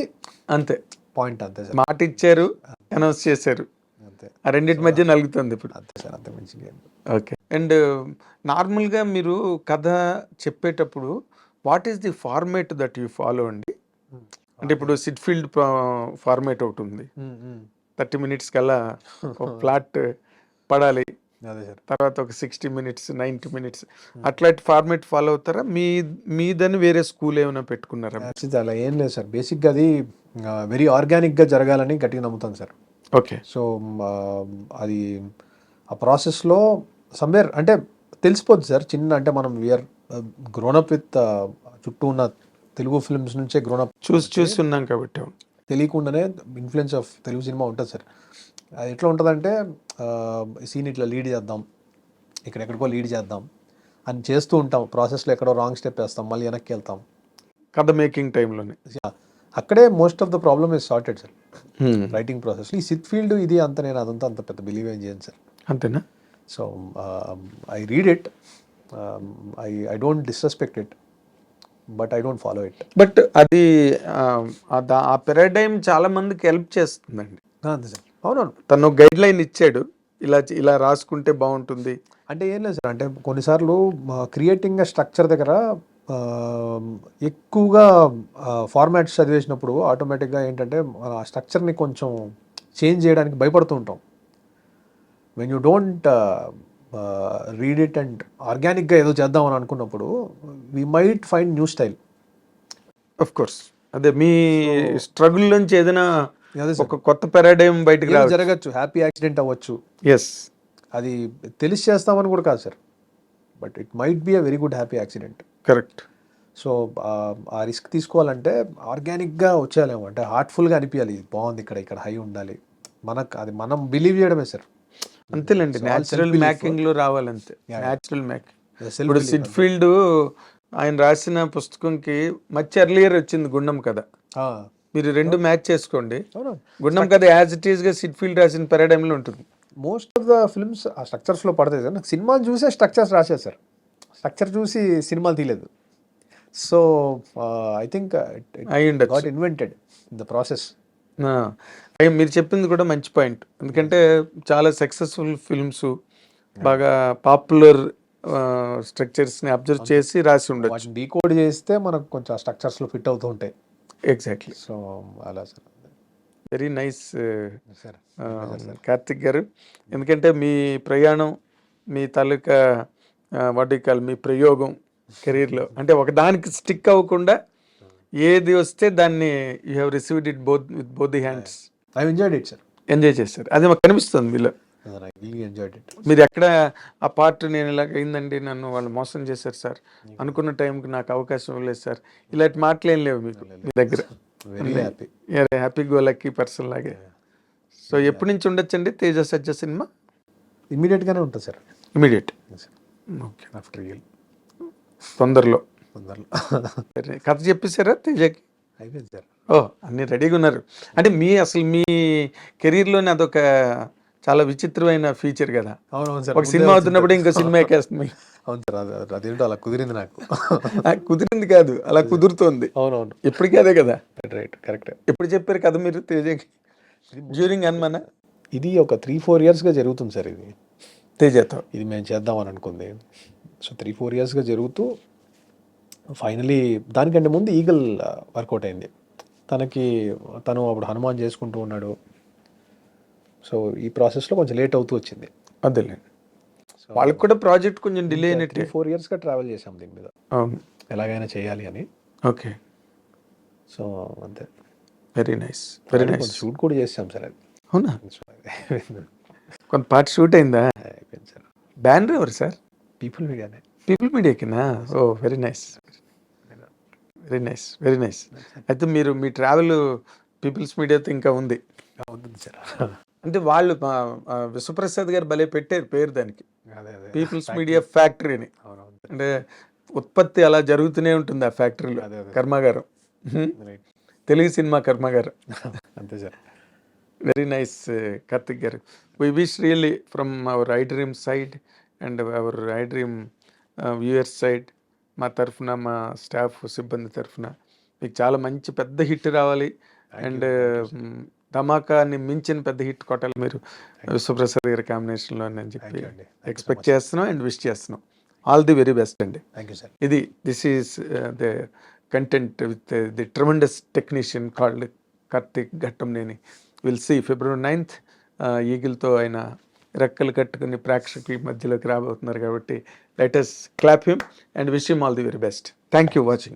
అంతే పాయింట్. అంతే సార్, మాట ఇచ్చారు, అనౌన్స్ చేశారు, అంతే. ఆ రెండింటి మధ్య నలుగుతుంది ఇప్పుడు. అంతే సార్, అంతే మంచిగా. ఓకే. అండ్ నార్మల్గా మీరు కథ చెప్పేటప్పుడు what is the format that you follow అండి? అంటే ఇప్పుడు సిట్ఫీల్డ్ ఫార్మేట్ ఒకటి ఉంది, 30 minutes కల్లా ఒక ప్లాట్ పడాలి, తర్వాత ఒక 60 minutes 90 minutes అట్లాంటి ఫార్మేట్ ఫాలో అవుతారా? మీదని వేరే స్కూల్ ఏమైనా పెట్టుకున్నారా? అలా ఏం లేదు సార్, బేసిక్గా అది వెరీ ఆర్గానిక్గా జరగాలని గట్టిగా నమ్ముతాను సార్. ఓకే. సో అది ఆ ప్రాసెస్లో సమ్వేర్ అంటే తెలిసిపోద్ది సార్. చిన్న అంటే మనం వీఆర్ గ్రోనప్ విత్ చుట్టూ ఉన్న తెలుగు ఫిల్మ్స్ నుంచే గ్రోనప్ చూసి ఉన్నాం కాబట్టి తెలియకుండానే ఇన్ఫ్లుయెన్స్ ఆఫ్ తెలుగు సినిమా ఉంటుంది సార్. అది ఎట్లా ఉంటుందంటే సీన్ ఇట్లా లీడ్ చేద్దాం, ఎక్కడెక్కడికో లీడ్ చేద్దాం అని చేస్తూ ఉంటాం. ప్రాసెస్లో ఎక్కడో రాంగ్ స్టెప్ వేస్తాం, మళ్ళీ వెనక్కి వెళ్తాం. కథ మేకింగ్ టైంలోనే అక్కడే most of the problem is sorted sir writing ప్రాసెస్లో. ఈ సిట్ ఫీల్డ్ ఇది అంత నేను అదంతా అంత పెద్ద బిలీవ్ ఏం చేయను సార్. అంతేనా? So I read it, I don't disrespect it, but I don't follow it. But అది ఆ పారాడైమ్ చాలా మందికి హెల్ప్ చేస్తుందండి. అంతే సార్. అవునవును. తను గైడ్ లైన్ ఇచ్చాడు, ఇలా రాసుకుంటే బాగుంటుంది. అంటే ఏం లేదు సార్, అంటే కొన్నిసార్లు క్రియేటింగ్ స్ట్రక్చర్ దగ్గర ఎక్కువగా ఫార్మాట్స్ చదివేసినప్పుడు ఆటోమేటిక్గా ఏంటంటే ఆ స్ట్రక్చర్ని కొంచెం చేంజ్ చేయడానికి భయపడుతూ ఉంటాం. When you don't read it and ఆర్గానిక్గా ఏదో చేద్దామని అనుకున్నప్పుడు we might find new style. Of course అదే మీ స్ట్రగుల్ నుంచి ఏదైనా అదే ఒక కొత్త పారాడైమ్ బయటకు రావచ్చు, జరగచ్చు, హ్యాపీ యాక్సిడెంట్ అవ్వచ్చు. ఎస్, అది తెలిసి చేస్తామని కూడా కాదు sir, but it might be a very good happy accident. Correct. So ఆ రిస్క్ తీసుకోవాలంటే ఆర్గానిక్గా వచ్చేయాలేమో, అంటే హార్ట్ఫుల్గా అనిపించాలి, ఇది బాగుంది, ఇక్కడ హై ఉండాలి, మనకు అది మనం బిలీవ్ చేయడమే సార్. అంతేలేండి, న్యాచురల్ మేకింగ్ లో రావాలంతే. Natural making. ఇప్పుడు సిడ్ ఫీల్డ్ ఆయన రాసిన పుస్తకంకి మచ్ ఎర్లియర్ వచ్చింది గుండం కథ. మీరు రెండు మ్యాచ్ చేసుకోండి, గుండం కథ యాజ్ ఇట్ ఈస్ గా సిడ్ ఫీల్డ్ రాసిన పారాడైమ్ లో ఉంటుంది. మోస్ట్ ఆఫ్ ద ఫిల్మ్స్ ఆ స్ట్రక్చర్స్లో పడతాయి సార్. నాకు సినిమాలు చూసే స్ట్రక్చర్స్ రాశారు సార్, స్ట్రక్చర్ చూసి సినిమాలు తీయలేదు. So I think got invented in the process. మీరు చెప్పింది కూడా మంచి పాయింట్, ఎందుకంటే చాలా సక్సెస్ఫుల్ ఫిల్మ్స్ బాగా పాపులర్ స్ట్రక్చర్స్ని అబ్జర్వ్ చేసి రాసి ఉండొచ్చు. వాటిని డీకోడ్ చేస్తే మనకు కొంచెం స్ట్రక్చర్స్లో ఫిట్ అవుతూ ఉంటాయి. ఎగ్జాక్ట్లీ. సో అలా సార్. వెరీ నైస్ కార్తిక్ గారు, ఎందుకంటే మీ ప్రయాణం, మీ తాలూకా మీ ప్రయోగం కెరీర్లో, అంటే ఒకదానికి స్టిక్ అవ్వకుండా ఏది వస్తే దాన్ని you have received it with both the hands. I enjoyed it sir. Enjoy చేశారు, అది మాకు కనిపిస్తుంది మీలో. మీరు ఎక్కడ ఆ పార్ట్ నేను ఇలాగ అయిందండి, నన్ను వాళ్ళు మోసం చేశారు సార్, అనుకున్న టైంకి నాకు అవకాశం ఇవ్వలేదు సార్, ఇలాంటి మాటలు ఏం లేవు మీకు మీ దగ్గర. హ్యాపీ గో లక్కీ పర్సన్ లాగే. సో ఎప్పటి నుంచి ఉండొచ్చండి తేజ సజ్జ సినిమా? ఇమీడియట్గానే ఉంటుంది sir. Immediate. Okay, after real తొందరలో. కథ చెప్పేశారా తేజకి? అయిపోయింది సార్. ఓ, అన్ని రెడీగా ఉన్నారు. అంటే అసలు మీ కెరీర్లోనే అదొక చాలా విచిత్రమైన ఫీచర్ కదా. అవునవును సార్. ఒక సినిమా అవుతున్నప్పుడు ఇంకో సినిమా ఎక్కేస్తుంది. అవును సార్, అదేంటో అలా కుదిరింది నాకు. కుదిరింది కాదు, అలా కుదురుతోంది. అవునవును, ఇప్పటికీ అదే కదా. Right, correct. ఎప్పుడు చెప్పారు కదా మీరు తేజకి? డ్యూరింగ్ హనుమాన్. ఇది ఒక 3-4 yearsగా జరుగుతుంది సార్. ఇది తేజతో ఇది మేము చేద్దామని అనుకుంది. సో 3-4 yearsగా జరుగుతూ ఫైనలీ దానికంటే ముందు ఈగల్ వర్కౌట్ అయింది. తను అప్పుడు హనుమాన్ చేసుకుంటూ ఉన్నాడు. సో ఈ ప్రాసెస్లో కొంచెం లేట్ అవుతూ వచ్చింది. అదేలేండి, వాళ్ళకి కూడా ప్రాజెక్ట్ కొంచెం డిలే అయినట్టు. 3-4 yearsగా ట్రావెల్ చేసాం దీని మీద, ఎలాగైనా చేయాలి అని. ఓకే, సో అంతే. Very nice, very nice. Shoot కూడా చేసాం సార్. అది అవునా? కొంత పార్ట్ షూట్ అయిందా? అయిపోయింది సార్. బ్యానర్ ఎవరు సార్? పీపుల్ మీడియానే. పీపుల్ మీడియాకినా? Oh, very nice, very nice, very nice. అయితే మీ ట్రావెల్ పీపుల్స్ మీడియాతో ఇంకా ఉంది సార్. అంటే వాళ్ళు విశ్వప్రసాద్ గారు భలే పెట్టారు పేరు దానికి, పీపుల్స్ మీడియా ఫ్యాక్టరీ అని. అంటే ఉత్పత్తి అలా జరుగుతూనే ఉంటుంది ఆ ఫ్యాక్టరీలో. కర్మాగారం, తెలుగు సినిమా కర్మాగారం. అంతే సార్. వెరీ నైస్ కార్తిక్ గారు. We wish really from our iDream side and our iDream viewers side, మా తరఫున, మా స్టాఫ్ సిబ్బంది తరఫున మీకు చాలా మంచి పెద్ద హిట్ రావాలి. అండ్ ధమాకాని మించిన పెద్ద హిట్ కొట్టాలి మీరు విశ్వప్రసాద్ గారి కాంబినేషన్లో అని చెప్పి ఎక్స్పెక్ట్ చేస్తున్నాం అండ్ విష్ చేస్తున్నాం. ఆల్ ది వెరీ బెస్ట్ అండి. Thank you sir. This is the content with the tremendous technician called Karthik Ghattamaneni. Will see February 9th ఈగిల్తో ఆయన రెక్కలు కట్టుకుని ప్రేక్షకుల మధ్యలోకి రాబోతున్నారు కాబట్టి let us clap him and wish him all the very best. Thank you watching.